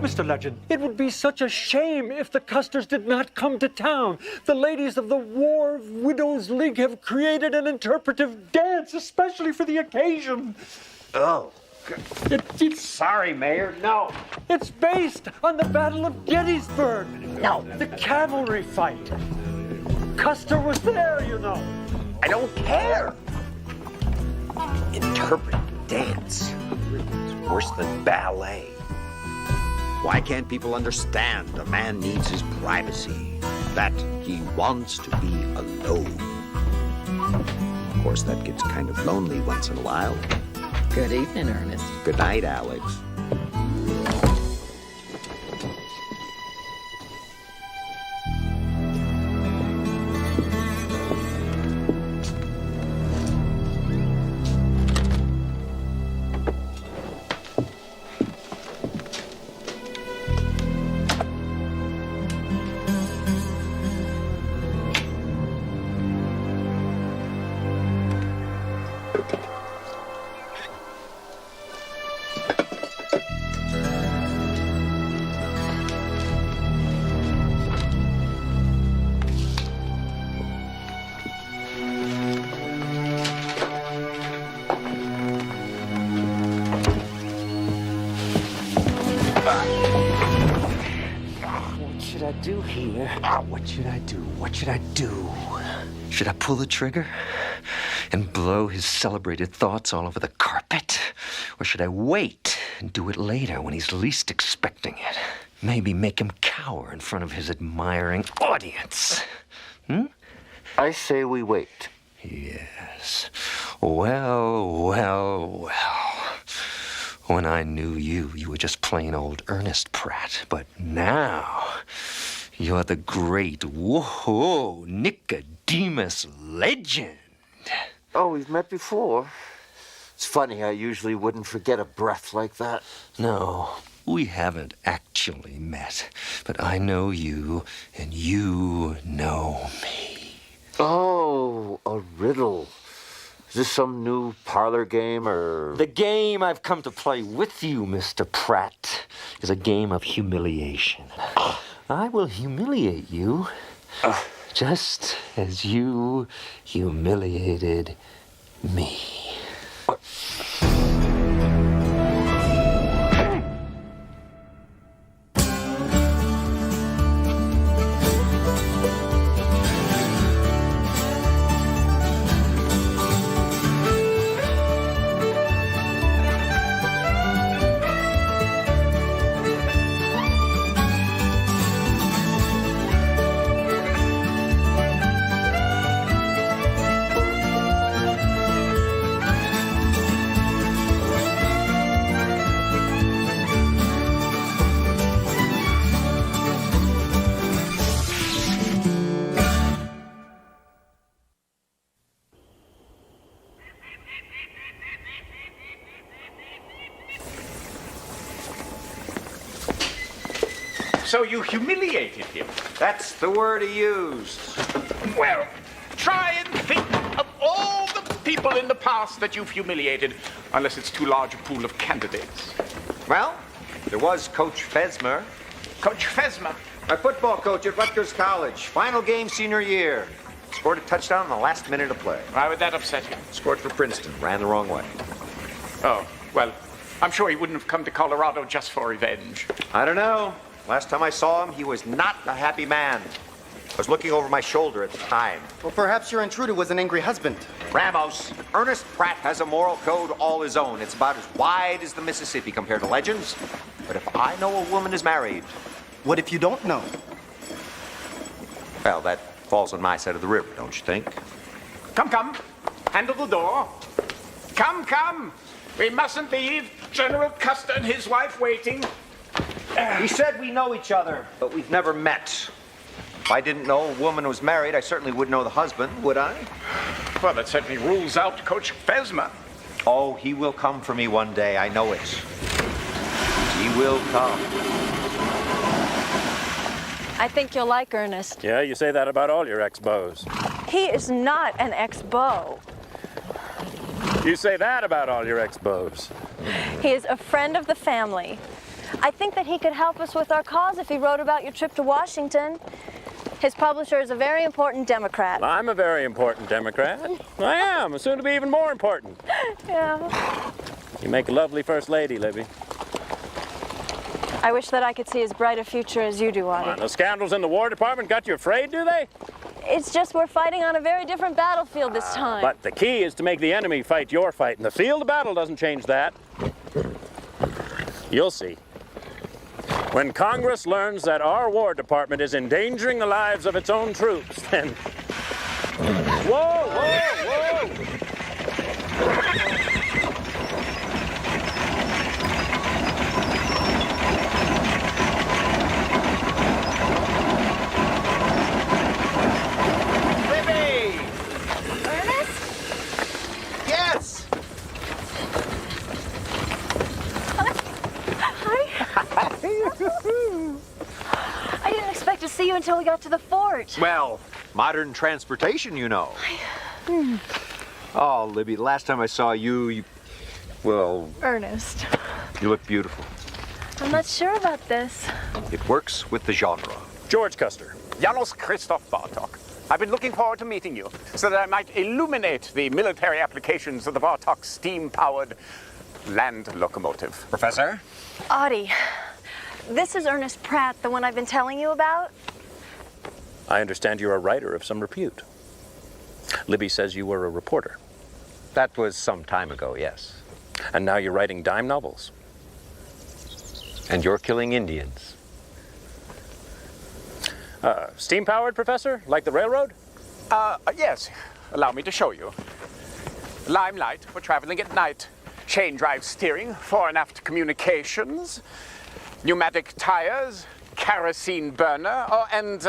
Mr. Legend, it would be such a shame if the Custers did not come to town. The ladies of the War Widows League have created an interpretive dance especially for the occasion. Oh. Sorry, Mayor, no. It's based on the Battle of Gettysburg. No. The cavalry fight. Custer was there, you know. I don't care. Interpretive dance. It's worse than ballet. Why can't people understand a man needs his privacy, that he wants to be alone? Of course, that gets kind of lonely once in a while. Good evening, Ernest. Good night, Alex. What should I do? Should I pull the trigger and blow his celebrated thoughts all over the carpet? Or should I wait and do it later when he's least expecting it? Maybe make him cower in front of his admiring audience. I say we wait. Yes. Well. When I knew you, you were just plain old Ernest Pratt. But now, you're the great, Nicodemus Legend. Oh, we've met before. It's funny, I usually wouldn't forget a breath like that. No, we haven't actually met. But I know you, and you know me. Oh, a riddle. Is this some new parlor game, or...? The game I've come to play with you, Mr. Pratt, is a game of humiliation. I will humiliate you, just as you humiliated me. So you humiliated him. That's the word he used. Well, try and think of all the people in the past that you've humiliated, unless it's too large a pool of candidates. Well, there was Coach Fesmer. Coach Fesmer? My football coach at Rutgers College. Final game senior year. Scored a touchdown in the last minute of play. Why would that upset you? Scored for Princeton. Ran the wrong way. Oh, well, I'm sure he wouldn't have come to Colorado just for revenge. I don't know. Last time I saw him, he was not a happy man. I was looking over my shoulder at the time. Well, perhaps your intruder was an angry husband. Ramos, Ernest Pratt has a moral code all his own. It's about as wide as the Mississippi compared to legends. But if I know a woman is married... What if you don't know? Well, that falls on my side of the river, don't you think? Come, come. Handle the door. Come, come. We mustn't leave General Custer and his wife waiting. He said we know each other, but we've never met. If I didn't know a woman was married, I certainly would know the husband, would I? Well, that certainly rules out Coach Fesmer. Oh, he will come for me one day, I know it. He will come. I think you'll like Ernest. Yeah, you say that about all your ex-beaux. He is not an ex-beau. You say that about all your ex-beaux. He is a friend of the family. I think that he could help us with our cause if he wrote about your trip to Washington. His publisher is a very important Democrat. I'm a very important Democrat. I am, soon to be even more important. Yeah. You make a lovely first lady, Libby. I wish that I could see as bright a future as you do, Audie. The scoundrels in the War Department got you afraid, do they? It's just we're fighting on a very different battlefield this time. But the key is to make the enemy fight your fight, and the field of battle doesn't change that. You'll see. When Congress learns that our War Department is endangering the lives of its own troops, then... Whoa, whoa, whoa! I didn't expect to see you until we got to the fort. Well, modern transportation, you know. Oh, Libby, the last time I saw you, well... Ernest. You look beautiful. I'm not sure about this. It works with the genre. George Custer. Janos Christoph Bartok. I've been looking forward to meeting you so that I might illuminate the military applications of the Bartok steam-powered land locomotive. Professor? Audie, this is Ernest Pratt, the one I've been telling you about. I understand you're a writer of some repute. Libby says you were a reporter. That was some time ago, yes. And now you're writing dime novels. And you're killing Indians. Steam-powered, Professor? Like the railroad? Yes. Allow me to show you. Limelight for traveling at night. Chain drive steering, fore and aft communications. Pneumatic tires, kerosene burner, and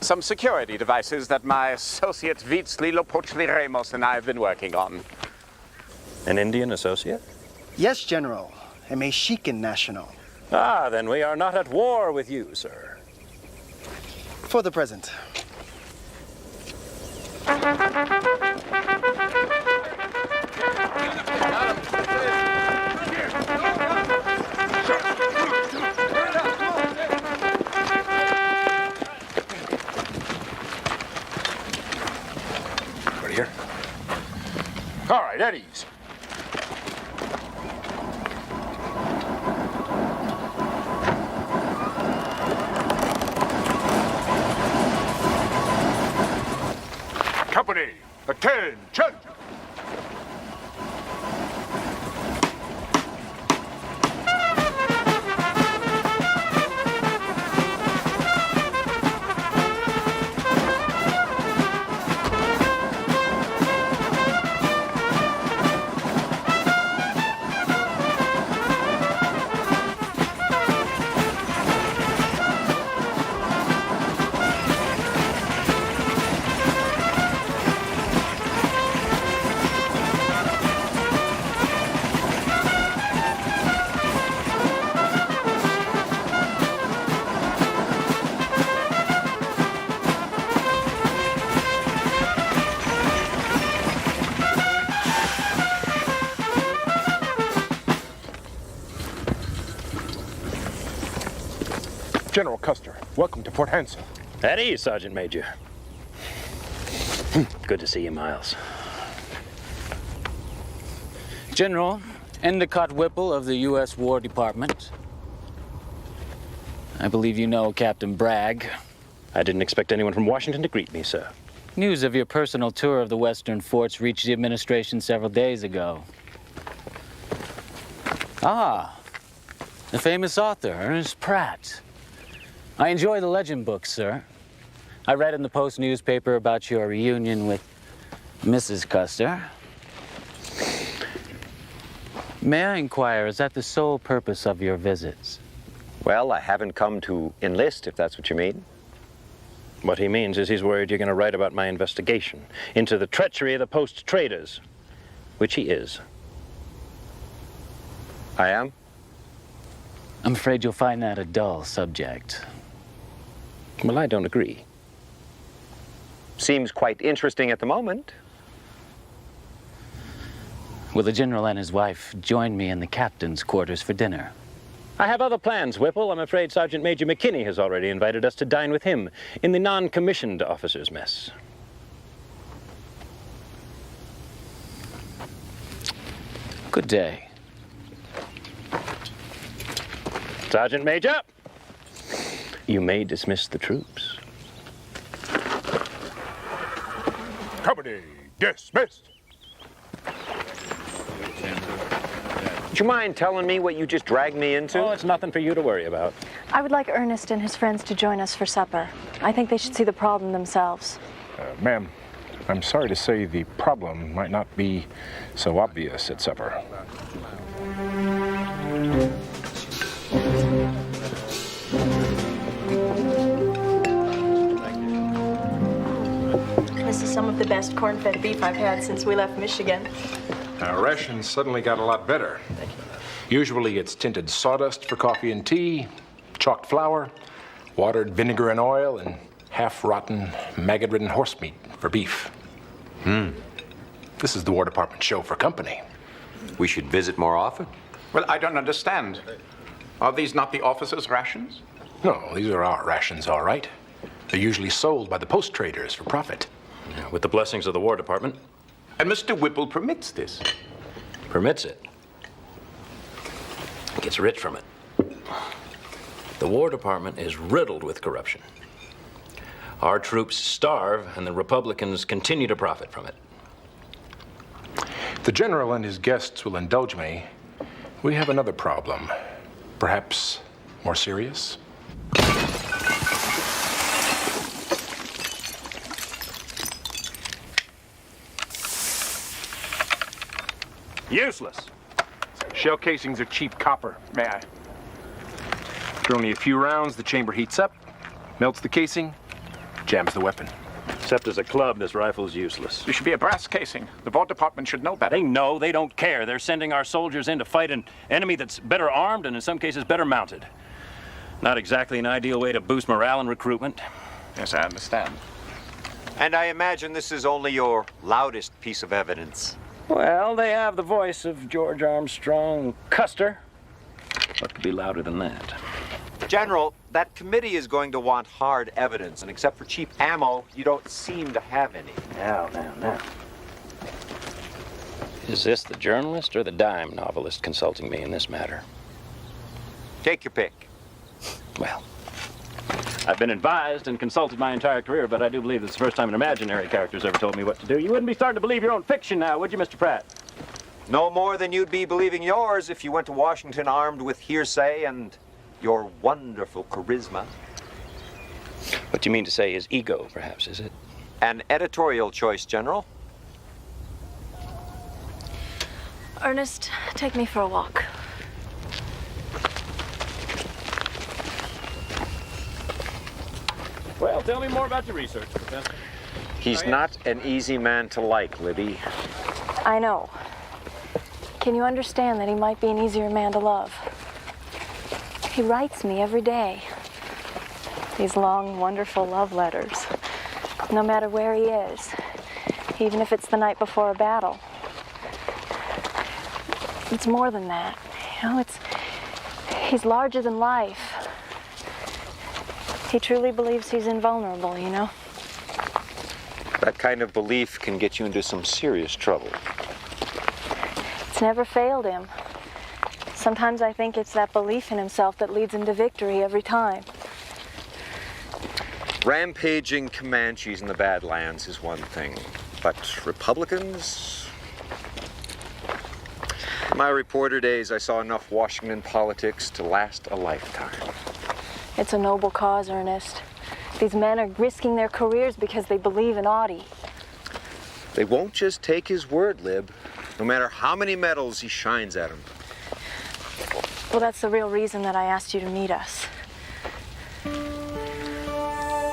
some security devices that my associate Vitzli Lopochli Ramos and I have been working on. An Indian associate? Yes, General. A Mexican national. Ah, then we are not at war with you, sir. For the present. Right here. All right, at ease. Company, attention! General Custer, welcome to Fort Hanson. At ease, Sergeant Major. Good to see you, Miles. General Endicott Whipple of the U.S. War Department. I believe you know Captain Bragg. I didn't expect anyone from Washington to greet me, sir. News of your personal tour of the western forts reached the administration several days ago. Ah, the famous author, Ernest Pratt. I enjoy the legend books, sir. I read in the Post newspaper about your reunion with Mrs. Custer. May I inquire, is that the sole purpose of your visits? Well, I haven't come to enlist, if that's what you mean. What he means is he's worried you're going to write about my investigation into the treachery of the Post traders, which he is. I am? I'm afraid you'll find that a dull subject. Well, I don't agree. Seems quite interesting at the moment. Will the General and his wife join me in the captain's quarters for dinner? I have other plans, Whipple. I'm afraid Sergeant Major McKinney has already invited us to dine with him in the non-commissioned officers' mess. Good day. Sergeant Major, you may dismiss the troops. Company dismissed. Would you mind telling me what you just dragged me into? Oh, it's nothing for you to worry about. I would like Ernest and his friends to join us for supper. I think they should see the problem themselves. Ma'am, I'm sorry to say the problem might not be so obvious at supper. This is some of the best corn-fed beef I've had since we left Michigan. Our rations suddenly got a lot better. Usually it's tinted sawdust for coffee and tea, chalked flour, watered vinegar and oil, and half-rotten, maggot-ridden horse meat for beef. This is the War Department show for company. We should visit more often. Well, I don't understand. Are these not the officers' rations? No, these are our rations, all right. They're usually sold by the post traders for profit. With the blessings of the War Department. And Mr. Whipple permits this. Permits it. Gets rich from it. The War Department is riddled with corruption. Our troops starve, and the Republicans continue to profit from it. If the General and his guests will indulge me, we have another problem. Perhaps more serious? Useless. Shell casings are cheap copper. May I? After only a few rounds, the chamber heats up, melts the casing, jams the weapon. Except as a club, this rifle's useless. There should be a brass casing. The War Department should know better. They know, they don't care. They're sending our soldiers in to fight an enemy that's better armed and in some cases better mounted. Not exactly an ideal way to boost morale and recruitment. Yes, I understand. And I imagine this is only your loudest piece of evidence. Well, they have the voice of George Armstrong Custer. What could be louder than that? General, that committee is going to want hard evidence, and except for cheap ammo, you don't seem to have any. Now. Is this the journalist or the dime novelist consulting me in this matter? Take your pick. Well, I've been advised and consulted my entire career, but I do believe it's the first time an imaginary character's ever told me what to do. You wouldn't be starting to believe your own fiction now, would you, Mr. Pratt? No more than you'd be believing yours if you went to Washington armed with hearsay and your wonderful charisma. What you mean to say is ego, perhaps, is it? An editorial choice, General. Ernest, take me for a walk. Well, tell me more about your research, Professor. He's not an easy man to like, Libby. I know. Can you understand that he might be an easier man to love? He writes me every day. These long, wonderful love letters. No matter where he is. Even if it's the night before a battle. It's more than that. You know, he's larger than life. He truly believes he's invulnerable, you know? That kind of belief can get you into some serious trouble. It's never failed him. Sometimes I think it's that belief in himself that leads him to victory every time. Rampaging Comanches in the Badlands is one thing, but Republicans? In my reporter days, I saw enough Washington politics to last a lifetime. It's a noble cause, Ernest. These men are risking their careers because they believe in Audie. They won't just take his word, Lib, no matter how many medals he shines at them. Well, that's the real reason that I asked you to meet us.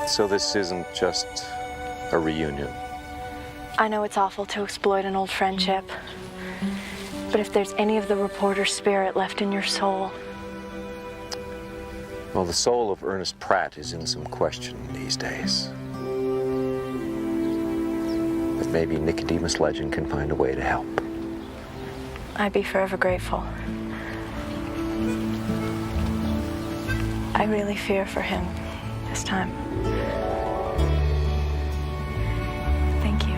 So this isn't just a reunion. I know it's awful to exploit an old friendship, but if there's any of the reporter spirit left in your soul... Well, the soul of Ernest Pratt is in some question these days. But maybe Nicodemus Legend can find a way to help. I'd be forever grateful. I really fear for him this time. Thank you.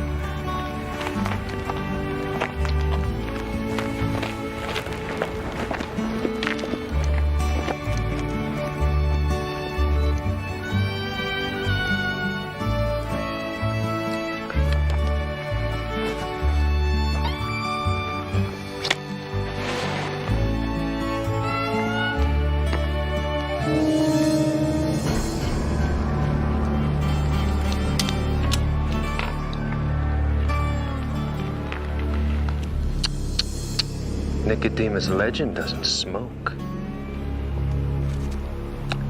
Nicodemus Legend doesn't smoke.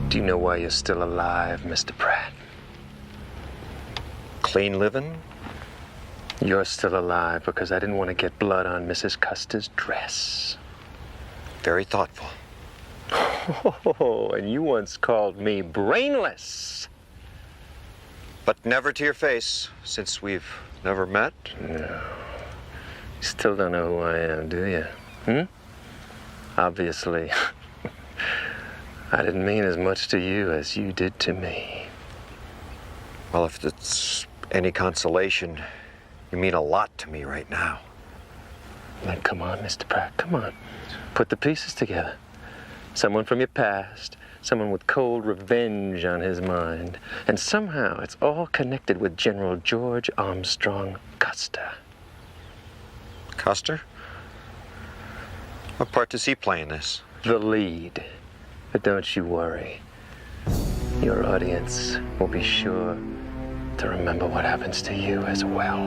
Do you know why you're still alive, Mr. Pratt? Clean living? You're still alive because I didn't want to get blood on Mrs. Custer's dress. Very thoughtful. Oh, and you once called me brainless. But never to your face, since we've never met. No. You still don't know who I am, do you? Obviously. I didn't mean as much to you as you did to me. Well, if it's any consolation, you mean a lot to me right now. Then come on, Mr. Pratt, come on. Put the pieces together. Someone from your past, someone with cold revenge on his mind, and somehow it's all connected with General George Armstrong Custer. Custer? What part does he play in this? The lead. But don't you worry. Your audience will be sure to remember what happens to you as well.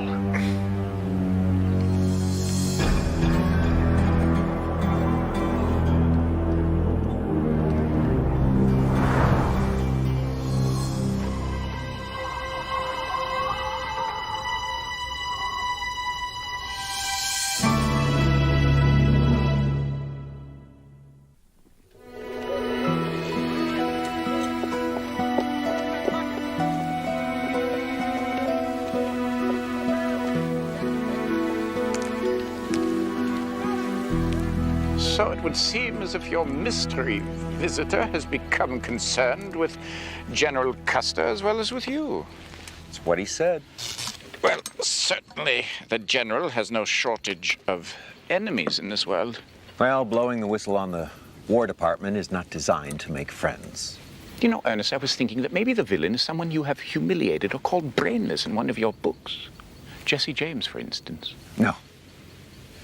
So it would seem as if your mystery visitor has become concerned with General Custer as well as with you. It's what he said. Well, certainly the General has no shortage of enemies in this world. Well, blowing the whistle on the War Department is not designed to make friends. You know, Ernest, I was thinking that maybe the villain is someone you have humiliated or called brainless in one of your books. Jesse James, for instance. No.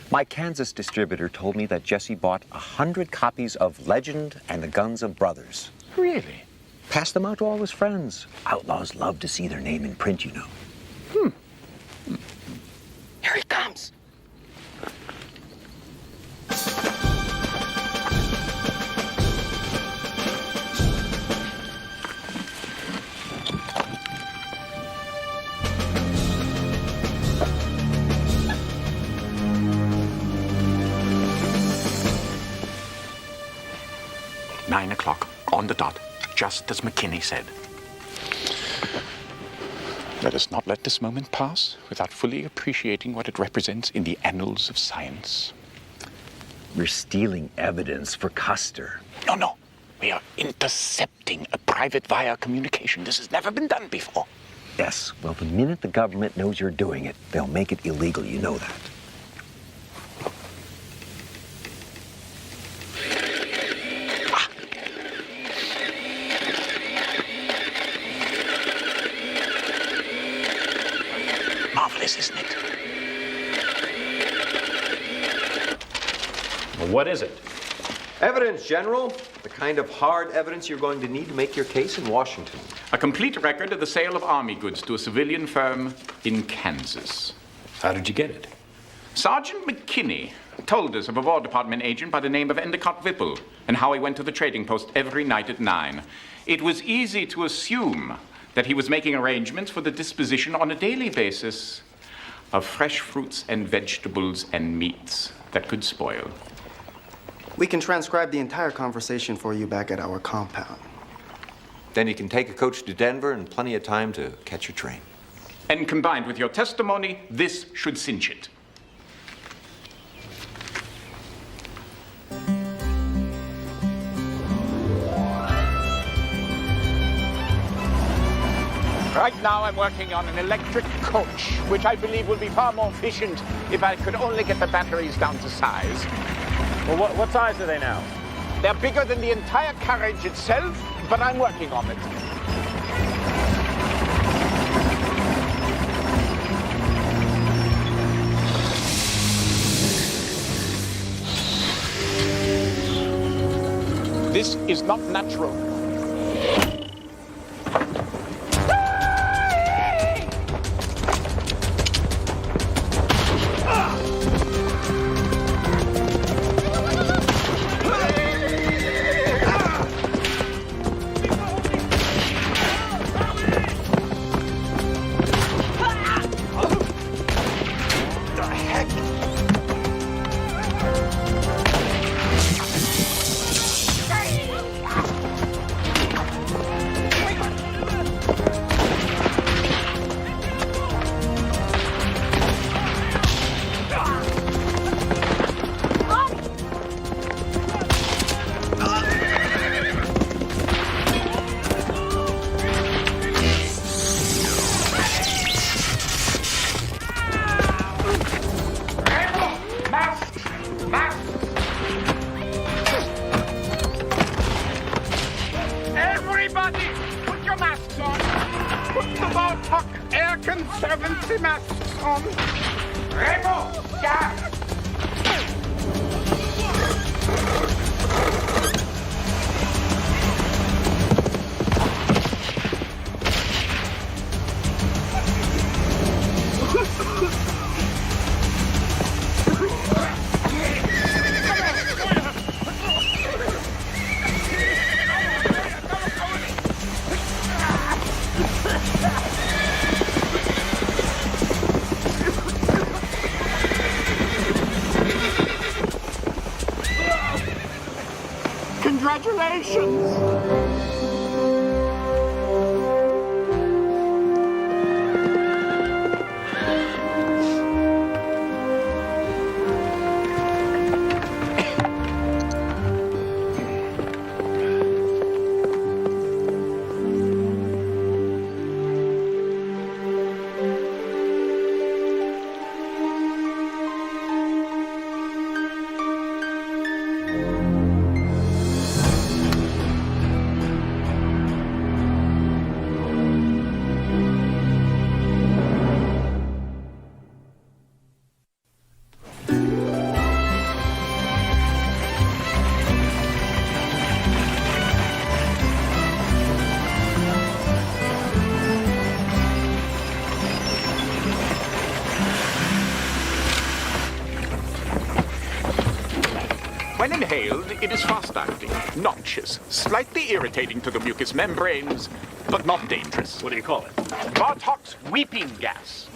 My Kansas distributor told me that Jesse bought 100 copies of Legend and the Guns of Brothers. Really? Passed them out to all his friends. Outlaws love to see their name in print, you know. Here he comes. "9 o'clock, on the dot, just as McKinney said." Let us not let this moment pass without fully appreciating what it represents in the annals of science. We're stealing evidence for Custer. No. We are intercepting a private via communication. This has never been done before. Yes, well, the minute the government knows you're doing it, they'll make it illegal. You know that. Marvelous, isn't it? Well, what is it? Evidence, General. The kind of hard evidence you're going to need to make your case in Washington. A complete record of the sale of army goods to a civilian firm in Kansas. How did you get it? Sergeant McKinney told us of a War Department agent by the name of Endicott Whipple and how he went to the trading post every night at 9. It was easy to assume that he was making arrangements for the disposition on a daily basis of fresh fruits and vegetables and meats that could spoil. We can transcribe the entire conversation for you back at our compound. Then you can take a coach to Denver and plenty of time to catch your train. And combined with your testimony, this should cinch it. Right now I'm working on an electric coach, which I believe will be far more efficient if I could only get the batteries down to size. Well, what size are they now? They're bigger than the entire carriage itself, but I'm working on it. This is not natural. Everybody, put your masks on. Put the Baltic Air Conservancy masks on. Remo, gas! Congratulations! When inhaled, it is fast-acting, noxious, slightly irritating to the mucous membranes, but not dangerous. What do you call it? Bartok's weeping gas.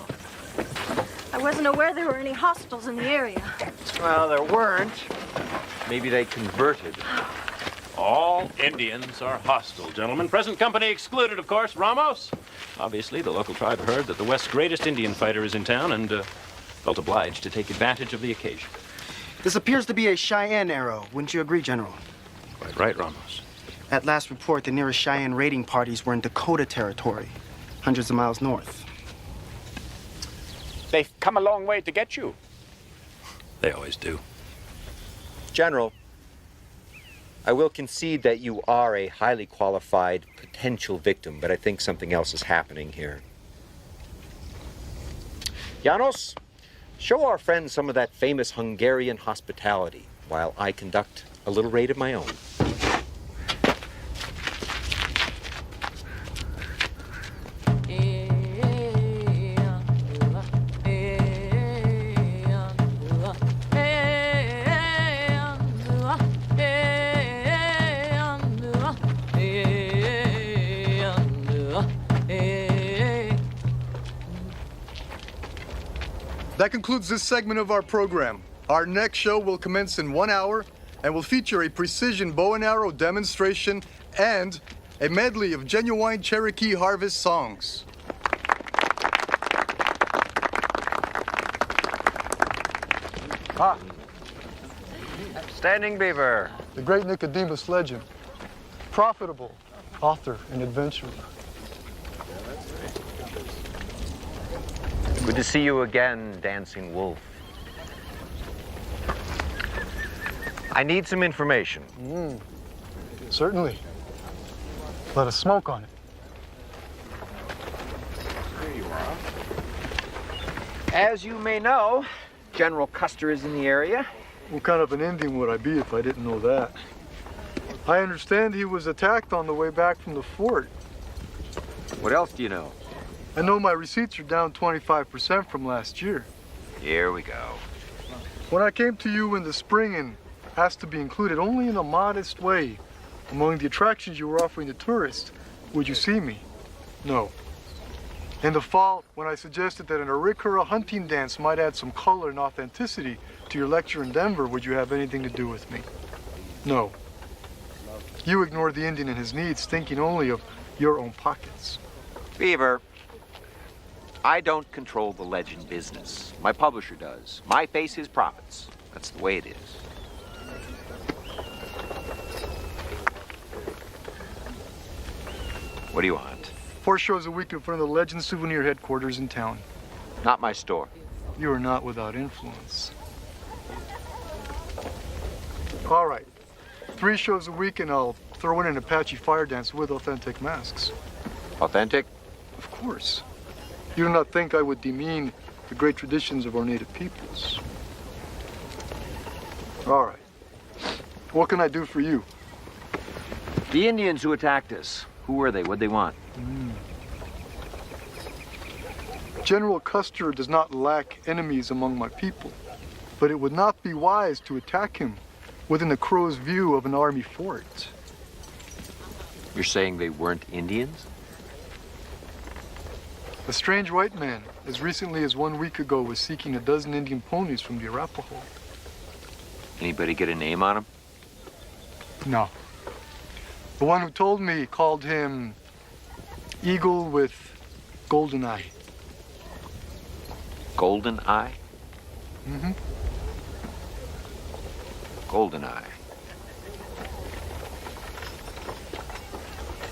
I wasn't aware there were any hospitals in the area. Well, there weren't. Maybe they converted. All Indians are hostile, gentlemen. Present company excluded, of course. Ramos? Obviously, the local tribe heard that the West's greatest Indian fighter is in town and felt obliged to take advantage of the occasion. This appears to be a Cheyenne arrow. Wouldn't you agree, General? Quite right, Ramos. At last report, the nearest Cheyenne raiding parties were in Dakota territory, hundreds of miles north. They've come a long way to get you. They always do. General, I will concede that you are a highly qualified potential victim, but I think something else is happening here. Janos, show our friends some of that famous Hungarian hospitality while I conduct a little raid of my own. That concludes this segment of our program. Our next show will commence in 1 hour and will feature a precision bow and arrow demonstration and a medley of genuine Cherokee harvest songs. Ah, Standing Beaver. The great Nicodemus legend, profitable author and adventurer. Good to see you again, Dancing Wolf. I need some information. Certainly. Let us smoke on it. Here you are. As you may know, General Custer is in the area. What kind of an Indian would I be if I didn't know that? I understand he was attacked on the way back from the fort. What else do you know? I know my receipts are down 25% from last year. Here we go. When I came to you in the spring and asked to be included only in a modest way among the attractions you were offering to tourists, would you see me? No. In the fall, when I suggested that an Arikara hunting dance might add some color and authenticity to your lecture in Denver, would you have anything to do with me? No. You ignored the Indian and his needs, thinking only of your own pockets. Beaver, I don't control the legend business. My publisher does. My face, his profits. That's the way it is. What do you want? 4 shows a week in front of the Legend Souvenir headquarters in town. Not my store. You are not without influence. All right. 3 shows a week and I'll throw in an Apache fire dance with authentic masks. Authentic? Of course. You do not think I would demean the great traditions of our native peoples. All right. What can I do for you? The Indians who attacked us. Who were they? What'd they want? General Custer does not lack enemies among my people, but it would not be wise to attack him within the crow's view of an army fort. You're saying they weren't Indians? A strange white man, as recently as 1 week ago, was seeking a dozen Indian ponies from the Arapaho. Anybody get a name on him? No. The one who told me called him Eagle with Golden Eye. Golden Eye? Mm-hmm. Golden Eye.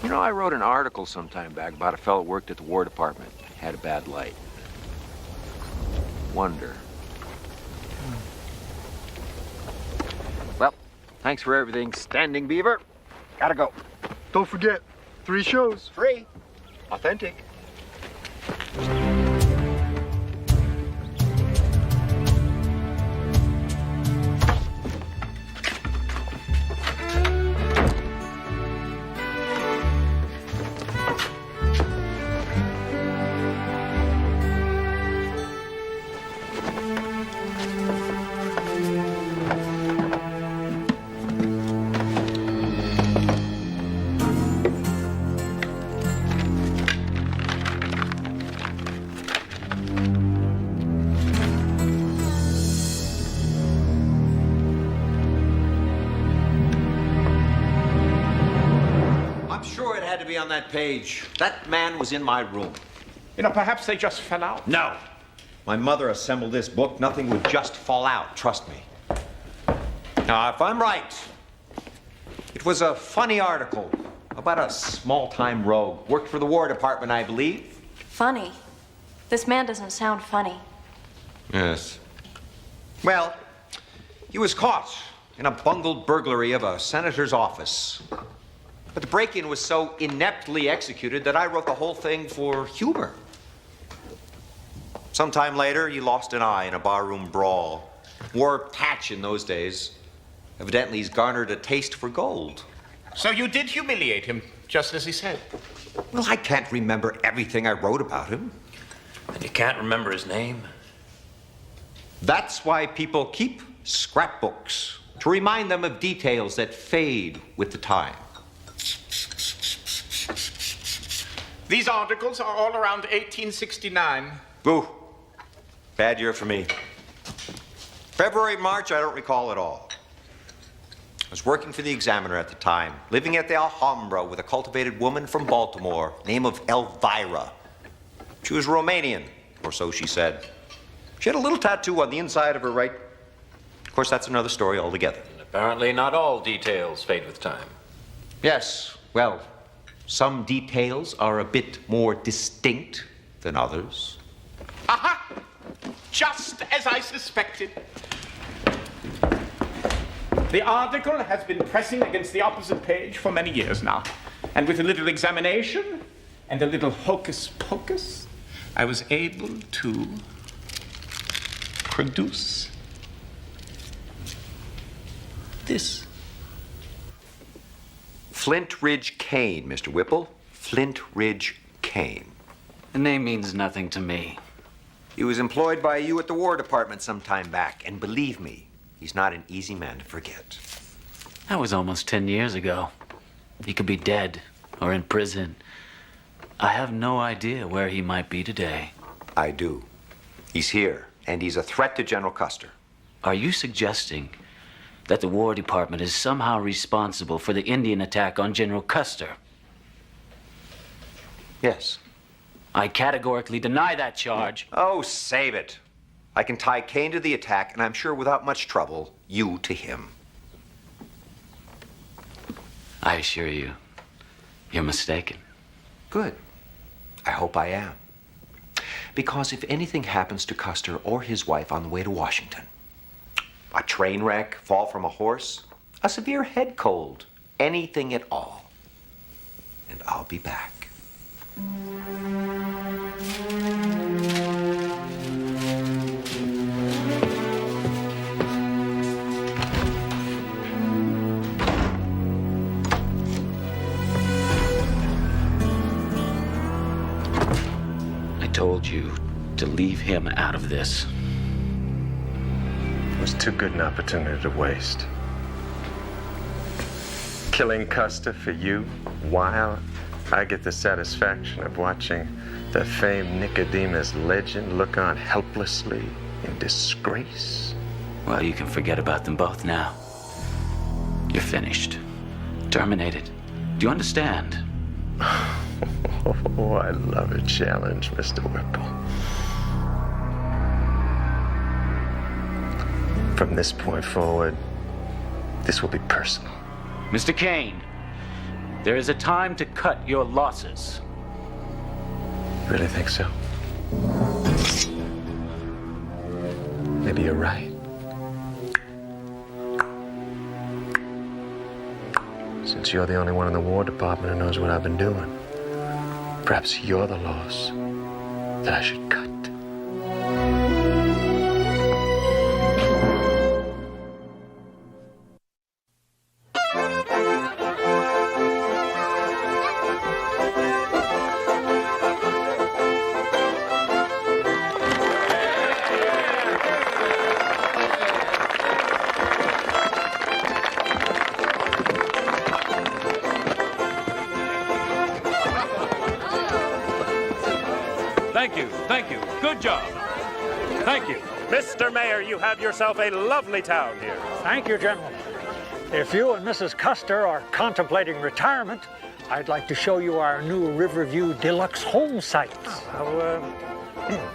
You know, I wrote an article some time back about a fellow who worked at the War Department. Had a bad light. Wonder. Well, thanks for everything, Standing Beaver. Gotta go. Don't forget, 3 shows. Free. Authentic. On that page. That man was in my room. You know, perhaps they just fell out. No. My mother assembled this book. Nothing would just fall out. Trust me. Now, if I'm right, It was a funny article about a small-time rogue. Worked for the War Department, I believe. Funny? This man doesn't sound funny. Yes. Well, he was caught in a bungled burglary of a senator's office. But the break-in was so ineptly executed that I wrote the whole thing for humor. Sometime later, he lost an eye in a barroom brawl. Wore a patch in those days. Evidently, he's garnered a taste for gold. So you did humiliate him, just as he said. Well, I can't remember everything I wrote about him. And you can't remember his name? That's why people keep scrapbooks, to remind them of details that fade with the time. These articles are all around 1869. Boo. Bad year for me. February, March, I don't recall at all. I was working for the Examiner at the time, living at the Alhambra with a cultivated woman from Baltimore, name of Elvira. She was Romanian, or so she said. She had a little tattoo on the inside of her right. Of course, that's another story altogether. And apparently not all details fade with time. Yes, well, some details are a bit more distinct than others. Aha! Just as I suspected. The article has been pressing against the opposite page for many years now. And with a little examination and a little hocus pocus, I was able to produce this. Flint Ridge Cane, Mr. Whipple. Flint Ridge Cane. The name means nothing to me. He was employed by you at the War Department some time back, and believe me, he's not an easy man to forget. That was almost 10 years ago. He could be dead or in prison. I have no idea where he might be today. I do. He's here, and he's a threat to General Custer. Are you suggesting that the War Department is somehow responsible for the Indian attack on General Custer? Yes. I categorically deny that charge. Oh, save it. I can tie Kane to the attack, and I'm sure without much trouble, you to him. I assure you, you're mistaken. Good. I hope I am. Because if anything happens to Custer or his wife on the way to Washington, a train wreck, fall from a horse, a severe head cold, anything at all, and I'll be back. I told you to leave him out of this. It was too good an opportunity to waste. Killing Custer for you while I get the satisfaction of watching the famed Nicodemus legend look on helplessly in disgrace. Well, you can forget about them both now. You're finished. Terminated. Do you understand? Oh, I love a challenge, Mr. Whipple. From this point forward, this will be personal. Mr. Kane, there is a time to cut your losses. Really think so? Maybe you're right. Since you're the only one in the War Department who knows what I've been doing, perhaps you're the loss that I should cut. Thank you. Good job. Thank you. Mr. Mayor, you have yourself a lovely town here. Thank you, General. If you and Mrs. Custer are contemplating retirement, I'd like to show you our new Riverview Deluxe home site.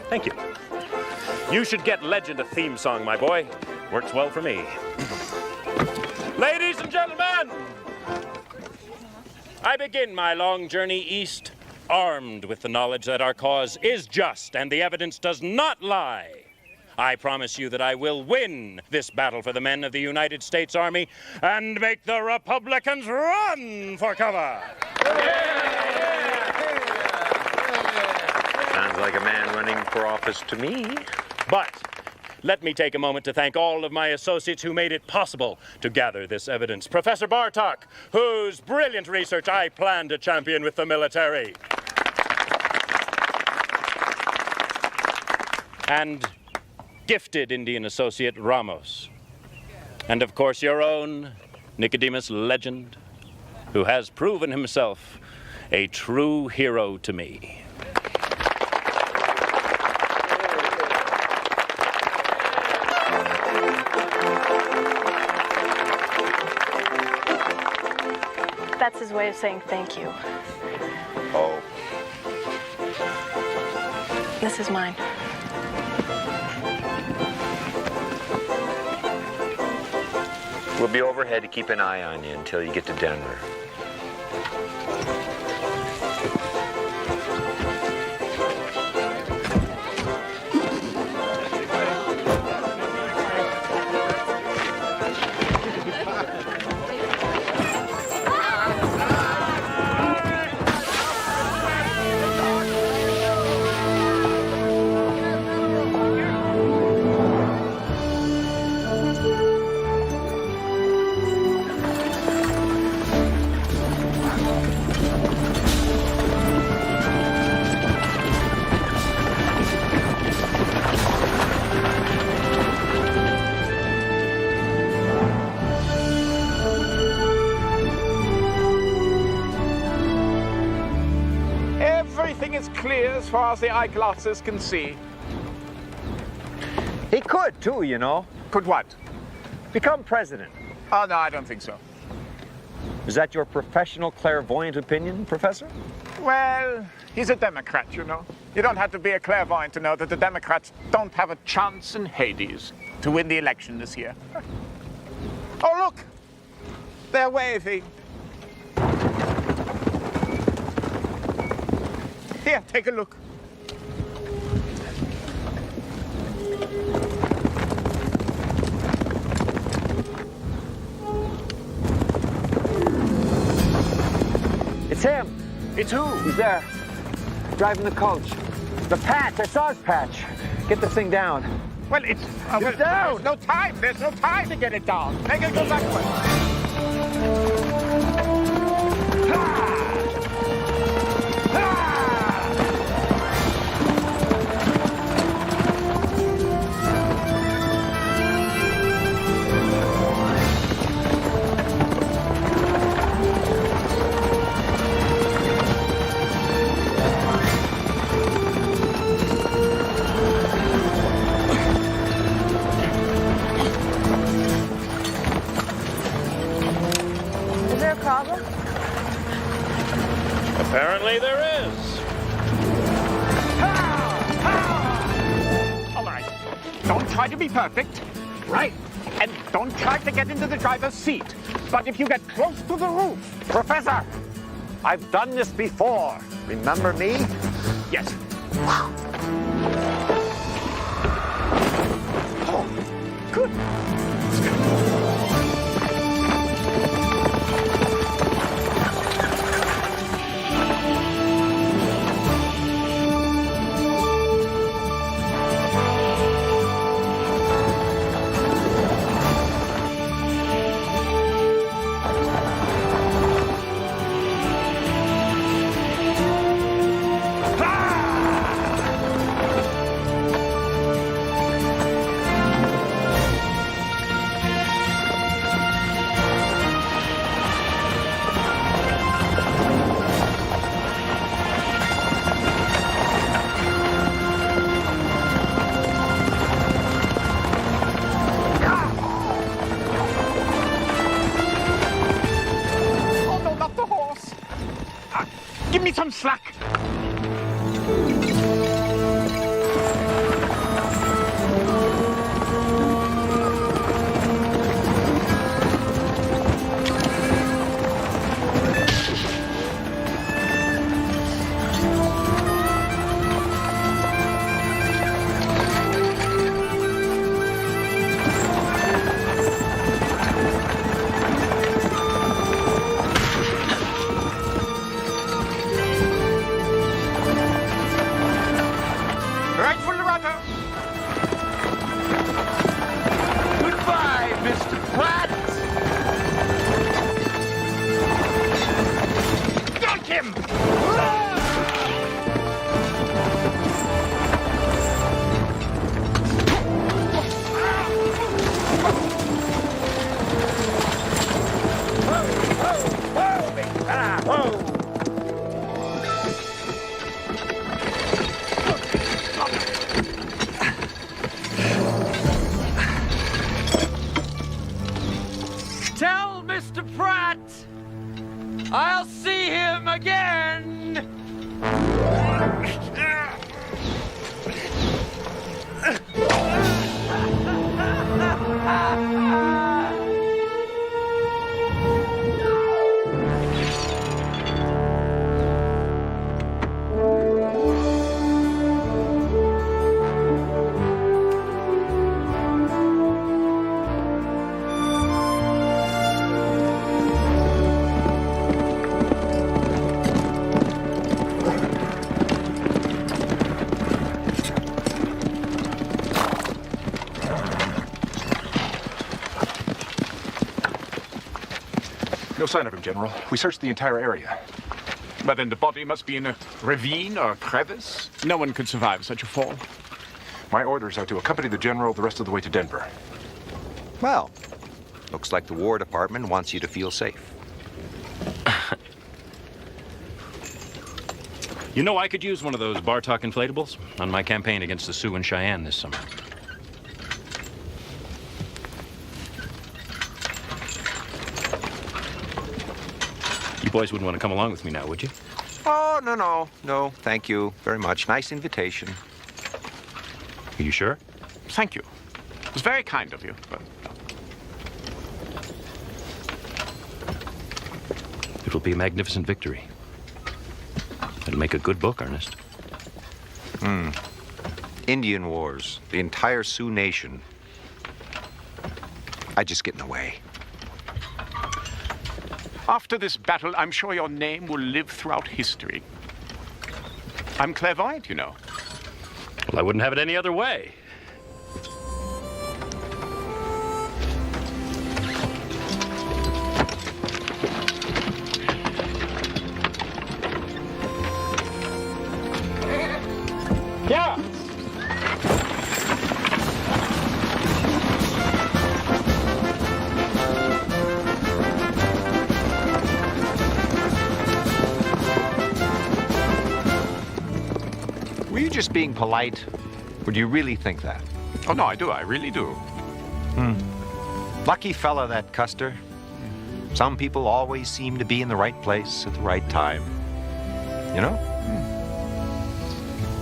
Thank you. You should get Legend a theme song, my boy. Works well for me. Ladies and gentlemen, I begin my long journey east, armed with the knowledge that our cause is just and the evidence does not lie. I promise you that I will win this battle for the men of the United States Army and make the Republicans run for cover. Sounds like a man running for office to me. But let me take a moment to thank all of my associates who made it possible to gather this evidence. Professor Bartok, whose brilliant research I plan to champion with the military. And gifted Indian associate Ramos. And of course your own Nicodemus Legend, who has proven himself a true hero to me. That's his way of saying thank you. Oh. This is mine. We'll be overhead to keep an eye on you until you get to Denver. Everything is clear as far as the eyeglasses can see. He could, too, you know. Could what? Become president. Oh, no, I don't think so. Is that your professional clairvoyant opinion, Professor? Well, he's a Democrat, you know. You don't have to be a clairvoyant to know that the Democrats don't have a chance in Hades to win the election this year. Oh, look! They're waving. Here, take a look. It's him. It's who? He's there, driving the coach. The patch, I saw his patch. Get this thing down. Well, it's... Get down! There's no time. There's no time to get it down. Make it go backwards. Is there a problem? Apparently there is. All right. Don't try to be perfect. Right. And don't try to get into the driver's seat. But if you get close to the roof... Professor, I've done this before. Remember me? Yes. Oh, good. Oh, no, not the horse. Give me some slack. No sign of him, General. We searched the entire area. But then the body must be in a ravine or a crevice. No one could survive such a fall. My orders are to accompany the General the rest of the way to Denver. Well, looks like the War Department wants you to feel safe. You know, I could use one of those Bartok inflatables on my campaign against the Sioux and Cheyenne this summer. You boys wouldn't want to come along with me now, would you? Oh, no, thank you very much. Nice invitation. Are you sure? Thank you. It was very kind of you, but... It will be a magnificent victory. It'll make a good book, Ernest. Indian Wars, the entire Sioux Nation. I just get in the way. After this battle, I'm sure your name will live throughout history. I'm clairvoyant, you know. Well, I wouldn't have it any other way. Yeah. Were you just being polite? Or do you really think that? Oh, no, I do. I really do. Lucky fella, that Custer. Some people always seem to be in the right place at the right time. You know?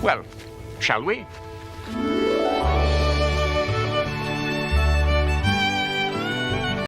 Well, shall we?